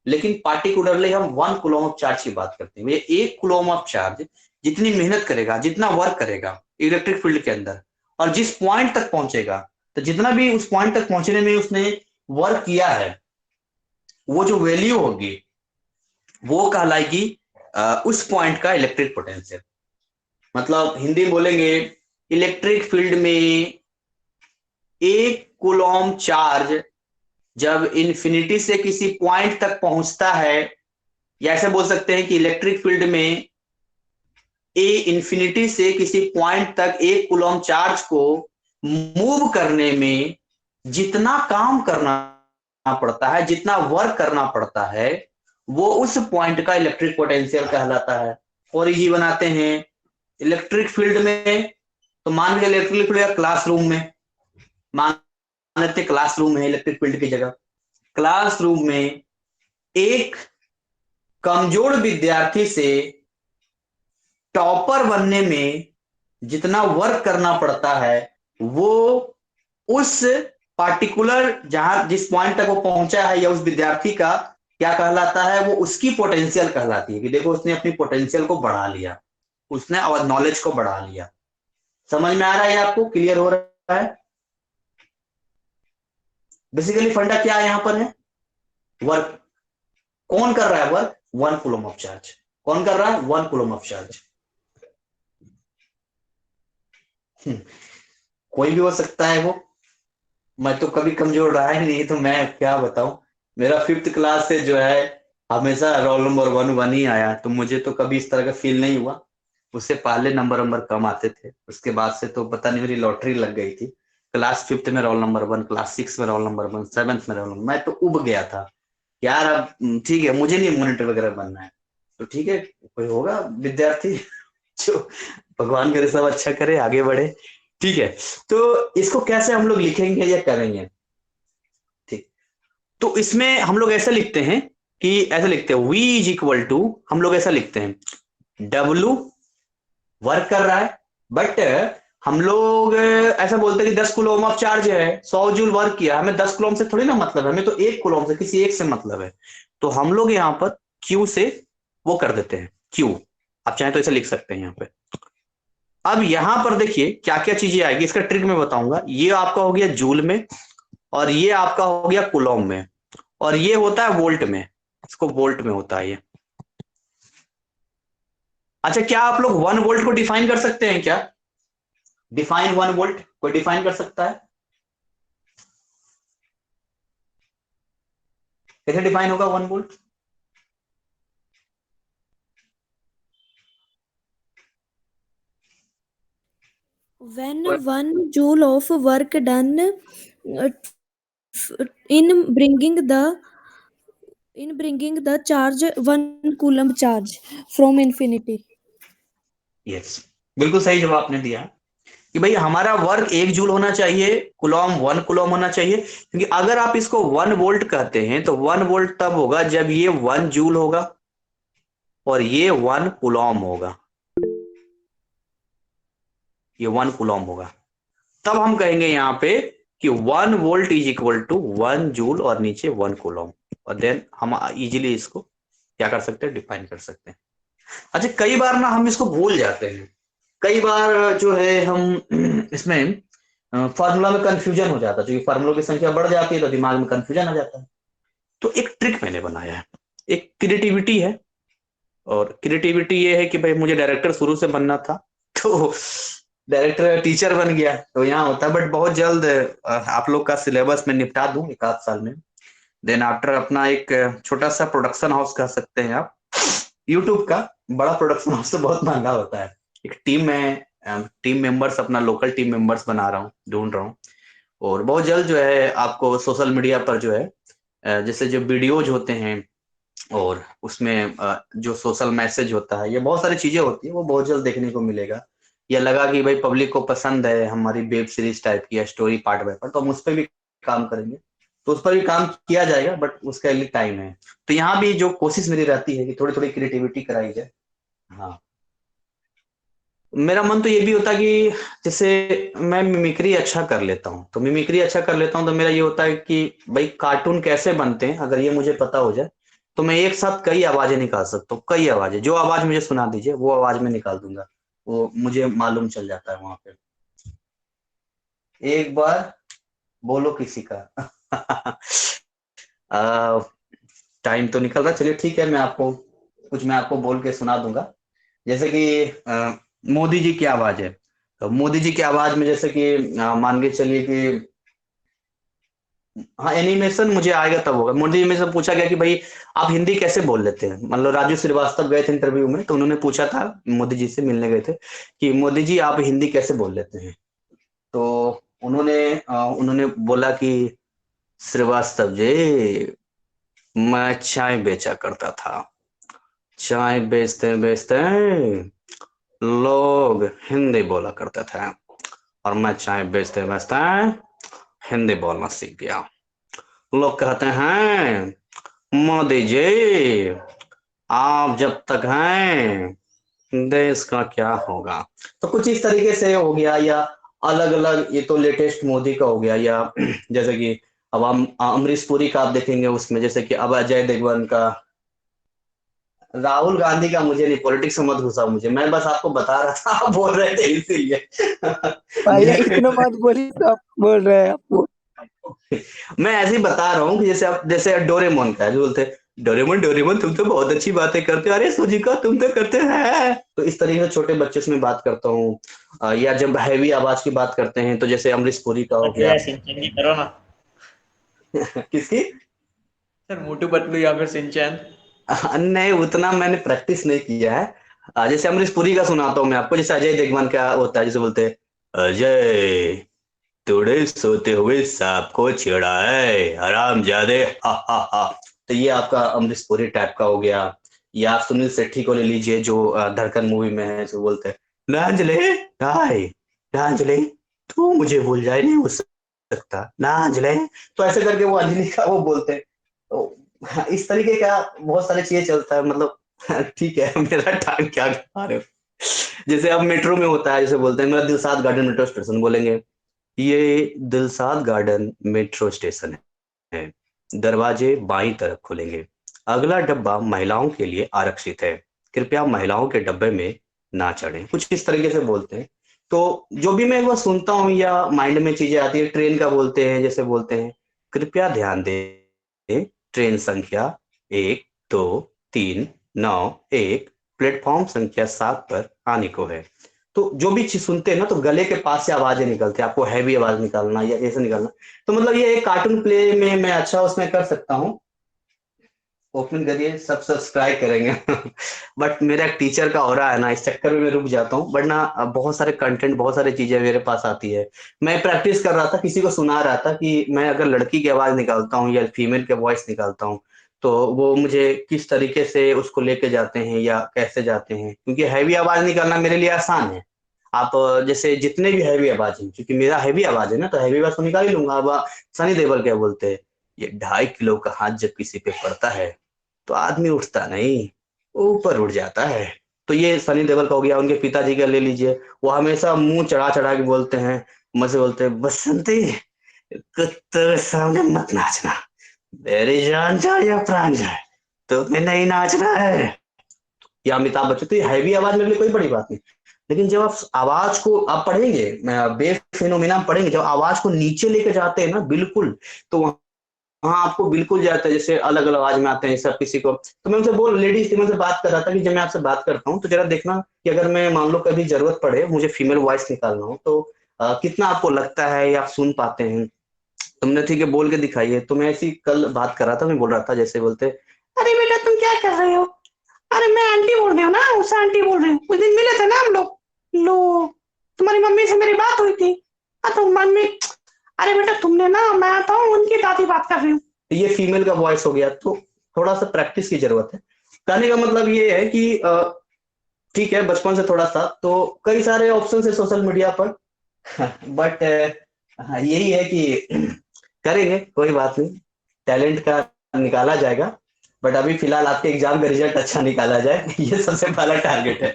लेकिन पार्टिकुलरली हम 1 कूलम ऑफ चार्ज की बात करते हैं। ये 1 कूलम ऑफ चार्ज जितनी मेहनत करेगा, जितना वर्क करेगा इलेक्ट्रिक फील्ड के अंदर, और जिस पॉइंट तक पहुंचेगा, तो जितना भी उस पॉइंट तक पहुंचने में उसने वर्क किया है, वो जो वैल्यू होगी वो कहलाएगी उस पॉइंट का इलेक्ट्रिक पोटेंशियल। मतलब हिंदी बोलेंगे, इलेक्ट्रिक फील्ड में 1 कूलम चार्ज जब इन्फिनिटी से किसी पॉइंट तक पहुंचता है, या ऐसे बोल सकते हैं कि इलेक्ट्रिक फील्ड में ए इन्फिनिटी से किसी पॉइंट तक 1 कूलम चार्ज को मूव करने में जितना काम करना पड़ता है, जितना वर्क करना पड़ता है, वो उस पॉइंट का इलेक्ट्रिक पोटेंशियल कहलाता है। और इजी बनाते हैं, इलेक्ट्रिक फील्ड में तो मान के इलेक्ट्रिक फील्ड क्लासरूम में, मान लेते क्लासरूम है इलेक्ट्रिक फील्ड की जगह। क्लासरूम में एक कमजोर विद्यार्थी से टॉपर बनने में जितना वर्क करना पड़ता है, वो उस पार्टिकुलर जहां जिस पॉइंट तक वो पहुंचा है, या उस विद्यार्थी का क्या कहलाता है, वो उसकी पोटेंशियल कहलाती है। कि देखो उसने अपनी पोटेंशियल को बढ़ा लिया, उसने और नॉलेज को बढ़ा लिया। समझ में आ रहा है आपको? क्लियर हो रहा है? बेसिकली फंडा क्या है यहां पर है? वर्क। कौन कर रहा है वर्क? 1 coulomb of charge. कौन कर रहा है? 1 कूलम ऑफ चार्ज। कोई भी हो सकता है वो। मैं तो कभी कमजोर रहा ही नहीं, तो मैं क्या बताऊं। मेरा 5th क्लास से जो है हमेशा रोल नंबर 1 ही आया, तो मुझे तो कभी इस तरह का फील नहीं हुआ। उससे पहले नंबर कम आते थे, उसके बाद से तो पता नहीं मेरी लॉटरी लग गई थी। क्लास 5th में रोल नंबर 1, क्लास 6 में रोल नंबर 1, 7th में रोल नंबर, मैं तो उब गया था यार। अब ठीक है, मुझे नहीं मॉनिटर वगैरह बनना है, तो ठीक है, कोई होगा विद्यार्थी जो भगवान करे सब अच्छा करे, आगे बढ़े। ठीक है, तो इसको कैसे हम लोग लिखेंगे या करेंगे। ठीक, तो इसमें हम लोग ऐसा लिखते हैं कि ऐसा लिखते हैं V इज इक्वल टू, हम लोग ऐसा लिखते हैं W वर्क कर रहा है, बट हम लोग ऐसा बोलते हैं कि 10 कूलम ऑफ चार्ज है, 100 जूल वर्क किया, हमें 10 कूलम से थोड़ी ना मतलब है, हमें तो 1 कूलम से, किसी एक से मतलब है। तो हम लोग यहाँ पर Q से वो कर देते हैं, Q। आप चाहें तो ऐसे लिख सकते हैं यहाँ पे। अब यहां पर देखिए क्या क्या चीजें आएगी, इसका ट्रिक मैं बताऊंगा। ये आपका हो गया जूल में, और ये आपका हो गया कूलम में, और ये होता है वोल्ट में, इसको वोल्ट में होता है ये। अच्छा, क्या आप लोग 1 वोल्ट को डिफाइन कर सकते हैं क्या? डिफाइन 1 वोल्ट कोई डिफाइन कर सकता है? कैसे डिफाइन होगा 1 volt? When 1 joule of work done in bringing the charge 1 coulomb charge from infinity. Yes, बिल्कुल सही जवाब आपने दिया कि भाई हमारा वर्क 1 जूल होना चाहिए, कुलॉम 1 कुलॉम होना चाहिए। क्योंकि अगर आप इसको 1 वोल्ट कहते हैं तो 1 वोल्ट तब होगा जब ये 1 जूल होगा और ये 1 कुलॉम होगा, ये 1 कुलॉम होगा। तब हम कहेंगे यहाँ पे कि 1 volt is equal to 1 joule और नीचे 1 कुलॉम, और देन हम इजीली इसको क्या कर सकते हैं, डिफाइन कर सकते हैं। अच्छा, कई बार ना हम इसको भूल जाते हैं, कई बार जो है हम इसमें फार्मूला में कंफ्यूजन हो जाता है, क्योंकि फार्मूलों की संख्या बढ़ जाती है तो दिमाग में कंफ्यूजन आ जाता है। तो एक ट्रिक मैंने बनाया है, एक क्रिएटिविटी है, और क्रिएटिविटी ये है कि भाई मुझे डायरेक्टर शुरू से बनना था, तो डायरेक्टर टीचर बन गया, तो यहाँ होता है। बट बहुत जल्द आप लोग का सिलेबस में निपटा दूं 1 आध साल में। देन आफ्टर अपना एक छोटा सा प्रोडक्शन हाउस कह सकते हैं आप, यूट्यूब का। बड़ा प्रोडक्शन हाउस तो बहुत महंगा होता है। एक टीम में टीम मेंबर्स, अपना लोकल टीम मेंबर्स बना रहा हूँ, ढूंढ रहा हूँ। और बहुत जल्द जो है आपको सोशल मीडिया पर जो है जैसे जो वीडियोज होते हैं और उसमें जो सोशल मैसेज होता है, ये बहुत सारी चीजें होती है, वो बहुत जल्द देखने को मिलेगा। या लगा कि भाई पब्लिक को पसंद है हमारी वेब सीरीज टाइप की या स्टोरी पार्ट बाय पार्ट, तो हम उस पर भी काम करेंगे, तो उस पर भी काम किया जाएगा, बट उसका लिए टाइम है। तो यहाँ भी जो कोशिश मेरी रहती है कि थोड़ी थोड़ी क्रिएटिविटी कराई जाए। हाँ, मेरा मन तो ये भी होता है कि जैसे मैं मिमिक्री अच्छा कर लेता हूँ, तो मिमिक्री अच्छा कर लेता हूँ तो मेरा ये होता है कि भाई कार्टून कैसे बनते हैं अगर ये मुझे पता हो जाए, तो मैं एक साथ कई आवाजें निकाल सकता हूँ, कई आवाजें। जो आवाज मुझे सुना दीजिए वो आवाज में निकाल दूंगा, वो मुझे मालूम चल जाता है वहां पे। एक बार बोलो किसी का टाइम तो निकल रहा, चलिए ठीक है, मैं आपको बोल के सुना दूंगा। जैसे कि मोदी जी की आवाज है, तो मोदी जी की आवाज में जैसे कि मान के चलिए कि हाँ, एनिमेशन मुझे आएगा तब होगा। मोदी जी में से पूछा गया कि भाई आप हिंदी कैसे बोल लेते हैं। मतलब राजू श्रीवास्तव गए थे इंटरव्यू में, तो उन्होंने पूछा था, मोदी जी से मिलने गए थे कि मोदी जी आप हिंदी कैसे बोल लेते हैं। तो उन्होंने बोला कि श्रीवास्तव जी, मैं चाय बेचा करता था, चाय बेचते बेचते लोग हिंदी बोला करते थे, और मैं चाय बेचते बेचते हिंदी बोलना सीख गया। लोग कहते हैं मोदी जी आप जब तक हैं देश का क्या होगा। तो कुछ इस तरीके से हो गया, या अलग अलग, ये तो लेटेस्ट मोदी का हो गया। या जैसे कि अब हम अमरीश पुरी का आप देखेंगे उसमें, जैसे कि अब अजय देवगन का, राहुल गांधी का मुझे नहीं, पॉलिटिक्स में मत घुसाओ मुझे, मैं बस आपको बता रहा था, आप बोल रहे थे इसीलिए भैया इतना मत बोलिए, तो आप बोल रहे हैं आपको। मैं ऐसे ही बता रहा हूँ कि जैसे डोरेमोन का है, जो बोलते डोरेमोन डोरेमोन तुम तो बहुत अच्छी बातें करते हो, अरे सुजिका तुम तो करते हैं। तो इस तरीके से छोटे बच्चे से मैं बात करता हूँ। या जब हैवी आवाज की बात करते हैं तो जैसे अमरीश पुरी का हो बच गया। जाए सिंचन की करो ना। किसकी? सर मोटू पतलू या फिर सिंचन। नहीं, उतना मैंने प्रैक्टिस नहीं किया है। जैसे अमरीश पुरी का सुनाता हूँ मैं आपको, जैसे अजय देवगन का होता है, जैसे बोलते हैं, अजय तूने सोते हुए सांप को छेड़ा है हरामजादे, हा हा हा। तो ये आपका अमरीश पुरी टाइप का हो गया। या आप सुनील शेट्टी को ले लीजिए, जो धड़कन मूवी में है, जो बोलते हैं, नांजले हाय, नांजले तू मुझे भूल जाए नहीं हो सकता नांजले। तो ऐसे करके वो अंजलि का वो बोलते हैं। तो हाँ, इस तरीके का बहुत सारी चीजें चलता है, मतलब ठीक है। मेरा टाइम क्या खा रहे हो? जैसे अब मेट्रो में होता है, जैसे बोलते हैं मेरा दिलसाद गार्डन मेट्रो स्टेशन, बोलेंगे ये दिलसाद गार्डन मेट्रो स्टेशन है, दरवाजे बाईं तरफ खुलेंगे, अगला डब्बा महिलाओं के लिए आरक्षित है, कृपया महिलाओं के डब्बे में ना चढ़ें, कुछ इस तरीके से बोलते हैं। तो जो भी मैं एक बार सुनता हूँ या माइंड में चीजें आती है, ट्रेन का बोलते हैं, जैसे बोलते हैं, कृपया ध्यान दें, ट्रेन संख्या 1 2 3 9 1 प्लेटफॉर्म संख्या 7 पर आने को है। तो जो भी चीज सुनते हैं ना, तो गले के पास से आवाजें निकलती है, आपको हैवी आवाज निकालना या ऐसे निकालना। तो मतलब ये एक कार्टून प्ले में मैं अच्छा उसमें कर सकता हूँ। ओपन करिए, सब सब्सक्राइब करेंगे। बट मेरा एक टीचर का हो रहा है ना, इस चक्कर में मैं रुक जाता हूँ, वरना बहुत सारे कंटेंट, बहुत सारी चीजें मेरे पास आती है। मैं प्रैक्टिस कर रहा था, किसी को सुना रहा था कि मैं अगर लड़की की आवाज निकालता हूँ या फीमेल के वॉइस निकालता हूँ, तो वो मुझे किस तरीके से उसको लेके जाते हैं या कैसे जाते हैं, क्योंकि हैवी आवाज निकालना मेरे लिए आसान है। आप जैसे जितने भी हैवी आवाज हैं, क्योंकि मेरा हैवी आवाज है ना, तो हैवी आवाज तो निकाल ही लूंगा। अब सनी देओल क्या बोलते हैं, ये 2.5 किलो का हाथ जब किसी पे पड़ता है तो आदमी उठता नहीं, ऊपर उठ जाता है। तो ये सनी देओल का हो गया। उनके पिताजी का ले लीजिए, वो हमेशा मुंह चढ़ा चढ़ा के बोलते हैं, मुझसे बोलते हैं, बसंती कुत्ते के सामने मत नाचना, मेरी जान जाए या प्राण जाए, तुम्हें नहीं नाचना है। या अमिताभ बच्चन, तो ये हैवी आवाज मेरे लिए कोई बड़ी बात नहीं। लेकिन जब आप आवाज को आप पढ़ेंगे, बेस फिनोमिना पढ़ेंगे, जब आवाज को नीचे लेके जाते हैं ना बिल्कुल, तो हाँ आपको बिल्कुल जाता है, जैसे अलग अलग आवाज में आते हैं सब किसी को। तो मैं उनसे बोल, लेडीज थी, मैं उनसे बात कर रहा था कि जब मैं आपसे बात करता हूँ तो जरा देखना कि अगर मैं मान लो कभी जरूरत पड़े, मुझे फीमेल वॉइस निकालना हो, तो कितना आपको लगता है या आप सुन पाते हैं। तुमने ठीक है बोल के दिखाइए। तो मैं ऐसी कल बात कर रहा था, मैं बोल रहा था, जैसे बोलते, अरे बेटा तुम क्या कर रहे हो, अरे मैं आंटी बोल रही हूँ ना, उषा आंटी बोल रही हूँ, उस दिन मिले थे ना हम लोग, लो तुम्हारी मम्मी से मेरी बात हुई थी। तो मम्मी, अरे बेटा तुमने ना, मैं आता हूँ उनकी दादी बात कर रही हूँ। ये फीमेल का वॉइस हो गया। तो थोड़ा सा प्रैक्टिस की जरूरत है। कहने का मतलब ये है कि ठीक है, बचपन से थोड़ा सा, तो कई सारे ऑप्शन है सोशल मीडिया पर। बट यही है कि करेंगे, कोई बात नहीं, टैलेंट का निकाला जाएगा। बट अभी फिलहाल आपके एग्जाम का रिजल्ट अच्छा निकाला जाए, ये सबसे पहला टारगेट है।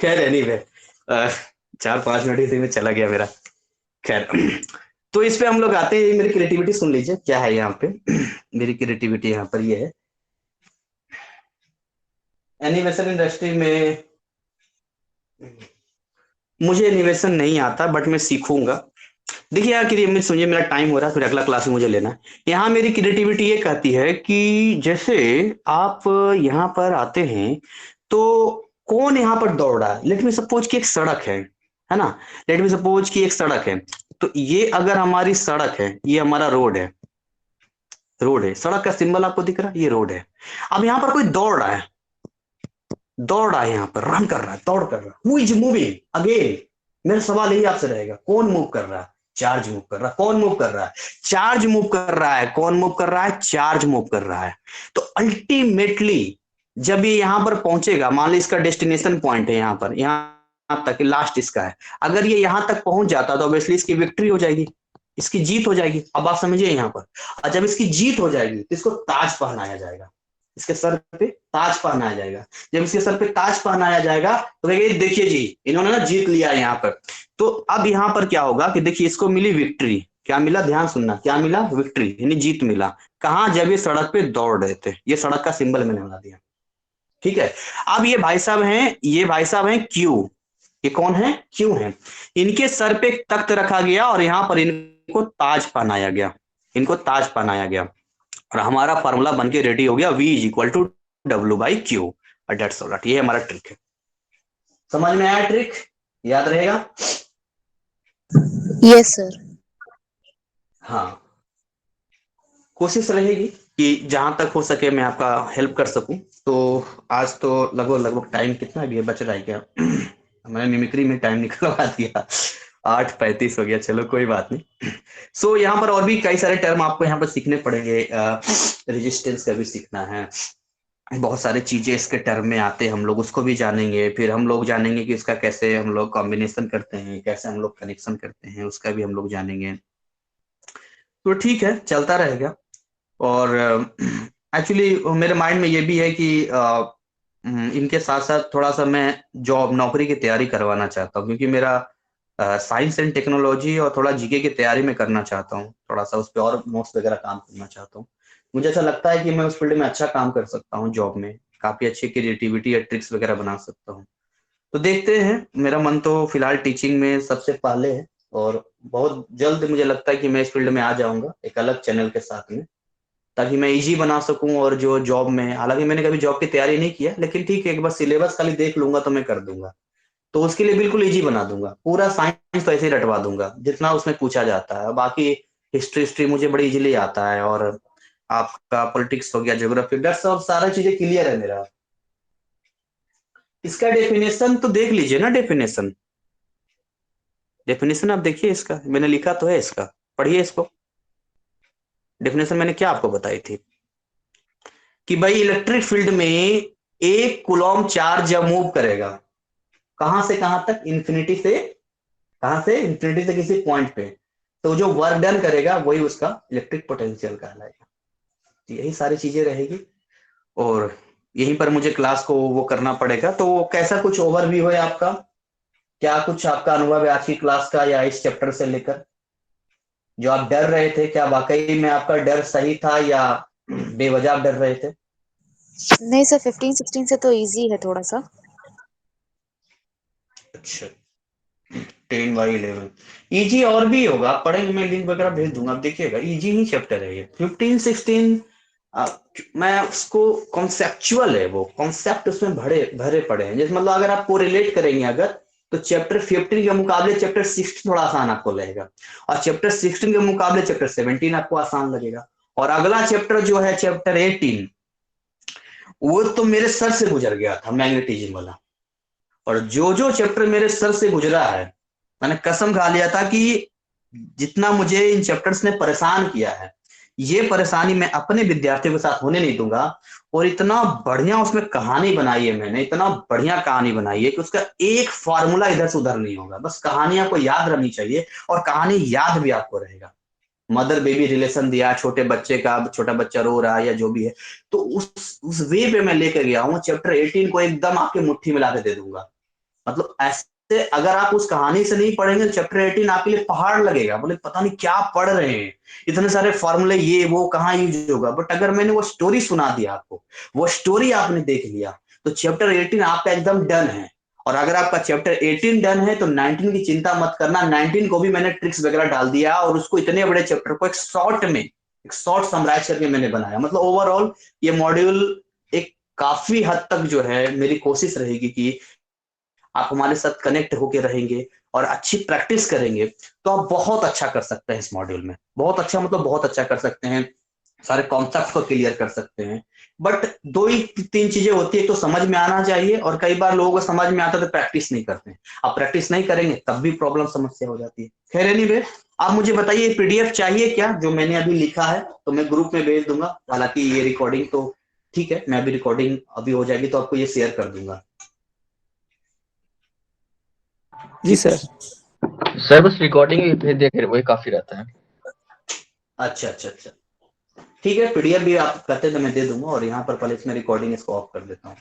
खैर एनीवे, 4-5 मिनट इसी में चला गया मेरा। खैर, तो इस पे हम लोग आते हैं। मेरी क्रिएटिविटी सुन लीजिए क्या है यहाँ पे। मेरी क्रिएटिविटी यहाँ पर ये है, एनिमेशन इंडस्ट्री में मुझे एनिमेशन नहीं आता, बट मैं सीखूंगा। देखिए यार, क्रिएटिविटी सुनिए, मेरा टाइम हो रहा है, फिर अगला क्लास में मुझे लेना है। यहाँ मेरी क्रिएटिविटी ये कहती है कि जैसे आप यहाँ पर आते हैं, तो कौन यहाँ पर दौड़ रहा है। लेट मी सपोज कि एक सड़क है ना, लेट मी सपोज कि एक सड़क है। तो ये अगर हमारी सड़क है, ये हमारा रोड है, रोड है, सड़क का सिंबल आपको दिख रहा है, ये रोड है। अब यहाँ पर कोई दौड़ रहा है, दौड़ रहा है, यहाँ पर रन कर रहा है, दौड़ कर रहा है। Who is moving again. मेरा सवाल यही आपसे रहेगा, कौन मूव कर रहा है? चार्ज मूव कर रहा है। कौन मूव कर रहा है? चार्ज मूव कर रहा है। कौन मूव कर रहा है? चार्ज मूव कर रहा है। तो अल्टीमेटली जब ये यहां पर पहुंचेगा, मान लो इसका डेस्टिनेशन पॉइंट है यहाँ पर, यहाँ तक लास्ट इसका है, अगर ये यहां तक पहुंच जाता तो ऑब्वियसली इसकी विक्ट्री हो जाएगी, इसकी जीत हो जाएगी। अब आप समझिए यहाँ पर, और जब इसकी जीत हो जाएगी तो इसको ताज पहनाया जाएगा, इसके सर पे ताज पहनाया जाएगा। जब इसके सर पे ताज पहनाया जाएगा तो देखिए जी, इन्होंने ना जीत लिया यहाँ पर। तो अब यहाँ पर क्या होगा कि देखिए, इसको मिली विक्ट्री। क्या मिला? ध्यान सुनना, क्या मिला? विक्ट्री, यानी जीत मिला। कहाँ? जब ये सड़क पे दौड़ रहे थे। ये सड़क का सिंबल मैंने बना दिया, ठीक है। अब ये भाई साहब हैं, ये भाई साहब हैं क्यू। ये कौन है? क्यू है। इनके सर पे एक तख्त रखा गया और यहाँ पर इनको ताज पहनाया गया, इनको ताज पहनाया गया। और हमारा फार्मूला बन के रेडी हो गया, V is equal to W/Q, और डेट्स ऑल। ये हमारा ट्रिक है। समझ में आया ट्रिक? याद रहेगा? Yes sir. हाँ, कोशिश रहेगी कि जहां तक हो सके मैं आपका हेल्प कर सकूं। तो आज तो लगभग टाइम कितना भी बच रहा है क्या? मैंने मिमिक्री में टाइम निकलवा दिया, 8:35 हो गया। चलो कोई बात नहीं। सो यहाँ पर और भी कई सारे टर्म आपको यहाँ पर सीखने पड़ेंगे। रेजिस्टेंस का भी सीखना है, बहुत सारे चीजें इसके टर्म में आते हैं, हम लोग उसको भी जानेंगे। फिर हम लोग जानेंगे कि इसका कैसे हम लोग कॉम्बिनेशन करते हैं, कैसे हम लोग कनेक्शन करते हैं, उसका भी हम लोग जानेंगे। तो ठीक है, चलता रहेगा। और एक्चुअली मेरे माइंड में ये भी है कि इनके साथ साथ थोड़ा सा मैं जॉब नौकरी की तैयारी करवाना चाहता हूँ, क्योंकि मेरा साइंस एंड टेक्नोलॉजी और थोड़ा जीके की तैयारी में करना चाहता हूँ, थोड़ा सा उस पर और नोट्स वगैरह काम करना चाहता हूँ। मुझे ऐसा लगता है कि मैं उस फील्ड में अच्छा काम कर सकता हूँ, जॉब में काफी अच्छी क्रिएटिविटी या ट्रिक्स वगैरह बना सकता हूँ। तो देखते हैं, मेरा मन तो फिलहाल टीचिंग में सबसे पहले है, और बहुत जल्द मुझे लगता है कि मैं इस फील्ड में आ जाऊंगा एक अलग चैनल के साथ में, ताकि मैं इजी बना सकूं। और जो जॉब में, हालांकि मैंने कभी जॉब की तैयारी नहीं किया, लेकिन ठीक है, एक बार सिलेबस खाली देख लूंगा तो मैं कर दूंगा। तो उसके लिए बिल्कुल इजी बना दूंगा, पूरा साइंस तो ऐसे ही रटवा दूंगा जितना उसमें पूछा जाता है। बाकी हिस्ट्री मुझे बड़ी इजीली आता है, और आपका पॉलिटिक्स हो गया, ज्योग्राफी, दैट्स सब सारा चीजें क्लियर है मेरा। इसका डेफिनेशन तो देख लीजिए ना। डेफिनेशन आप देखिए इसका, मैंने लिखा तो है इसका, पढ़िए इसको। डेफिनेशन मैंने क्या आपको बताई थी कि भाई इलेक्ट्रिक फील्ड में एक कूलॉम चार्ज जब मूव करेगा, कहां से कहां तक? इन्फिनिटी से, कहां से? इन्फिनिटी से किसी पॉइंट पे, तो जो वर्क डन करेगा वही उसका इलेक्ट्रिक पोटेंशियल कहलाएगा। यही सारी चीजें रहेगी, और यहीं पर मुझे क्लास को वो करना पड़ेगा। तो कैसा कुछ ओवरव्यू है आपका? क्या कुछ आपका अनुभव है आज की क्लास का, या इस चैप्टर से लेकर? जो आप डर रहे थे, क्या वाकई में आपका डर सही था, या बेवजह आप डर रहे थे? नहीं सर, 15-16 से तो इजी है थोड़ा सा। अच्छा, 10/11 इजी और भी होगा, आप पढ़ेंगे, मैं लिंक वगैरह भेज दूंगा, आप देखिएगा। इजी ही चैप्टर है ये। 15-16 मैं उसको कॉन्सेप्चुअल है, वो कॉन्सेप्ट उसमें भरे भरे पड़े हैं। जैसे मतलब अगर आप कोरिलेट करेंगे अगर, तो चैप्टर 15 के मुकाबले चैप्टर 16 थोड़ा आसान आपको लगेगा, और चैप्टर 16 के मुकाबले चैप्टर 17 आपको आसान लगेगा। और अगला चैप्टर जो है चैप्टर 18, वो तो मेरे सर से गुजर गया था, मैग्नेटिज्म वाला। और जो जो चैप्टर मेरे सर से गुजरा है, मैंने कसम खा लिया था कि जितना मुझे इन चैप्टर्स ने परेशान किया है, ये परेशानी मैं अपने विद्यार्थियों के साथ होने नहीं दूंगा। और इतना बढ़िया उसमें कहानी बनाई है मैंने, इतना बढ़िया कहानी बनाई है कि उसका एक फॉर्मूला इधर से उधर नहीं होगा। बस कहानी आपको याद रहनी चाहिए, और कहानी याद भी आपको रहेगा। मदर बेबी रिलेशन दिया, छोटे बच्चे का, छोटा बच्चा रो रहा है या जो भी है, तो उस वे पे मैं लेकर गया हूँ। चैप्टर 18 को एकदम आपके मुट्ठी में लाके दे दूंगा। मतलब ऐसे अगर आप उस कहानी से नहीं पढ़ेंगे तो चैप्टर 18 आपके लिए पहाड़ लगेगा, बोले पता नहीं क्या पढ़ रहे हैं, इतने सारे फॉर्मूले, ये वो कहाँ यूज होगा। बट अगर मैंने वो स्टोरी सुना दिया आपको, वो स्टोरी आपने देख लिया, तो चैप्टर 18 आपका एकदम डन है। और अगर आपका चैप्टर 18 डन है तो 19 की चिंता मत करना। 19 को भी मैंने ट्रिक्स वगैरह डाल दिया, और उसको इतने बड़े चैप्टर को एक शॉर्ट समराइज करके मैंने बनाया। मतलब ओवरऑल ये मॉड्यूल एक काफी हद तक जो है, मेरी कोशिश रहेगी कि आप हमारे साथ कनेक्ट होके रहेंगे और अच्छी प्रैक्टिस करेंगे, तो आप बहुत अच्छा कर सकते हैं इस मॉड्यूल में। बहुत अच्छा, मतलब बहुत अच्छा कर सकते हैं, सारे कॉन्सेप्ट को क्लियर कर सकते हैं। बट दो ही तीन चीजें होती है, तो समझ में आना चाहिए, और कई बार लोगों को समझ में आता है तो प्रैक्टिस नहीं करते हैं। आप प्रैक्टिस नहीं करेंगे तब भी प्रॉब्लम, समस्या हो जाती है। खैर एनीवे, आप मुझे बताइए पीडीएफ चाहिए क्या, जो मैंने अभी लिखा है तो मैं ग्रुप में भेज दूंगा। हालांकि ये रिकॉर्डिंग तो ठीक है, मैं अभी रिकॉर्डिंग अभी हो जाएगी तो आपको ये शेयर कर दूंगा। जी सर। सर बस रिकॉर्डिंग ही भेज दिया करें, वही काफी रहता है। अच्छा अच्छा अच्छा, ठीक है। पीडीएफ भी आप कहते हैं तो मैं दे दूंगा, और यहाँ पर पहले इसमें रिकॉर्डिंग इसको ऑफ कर देता हूँ।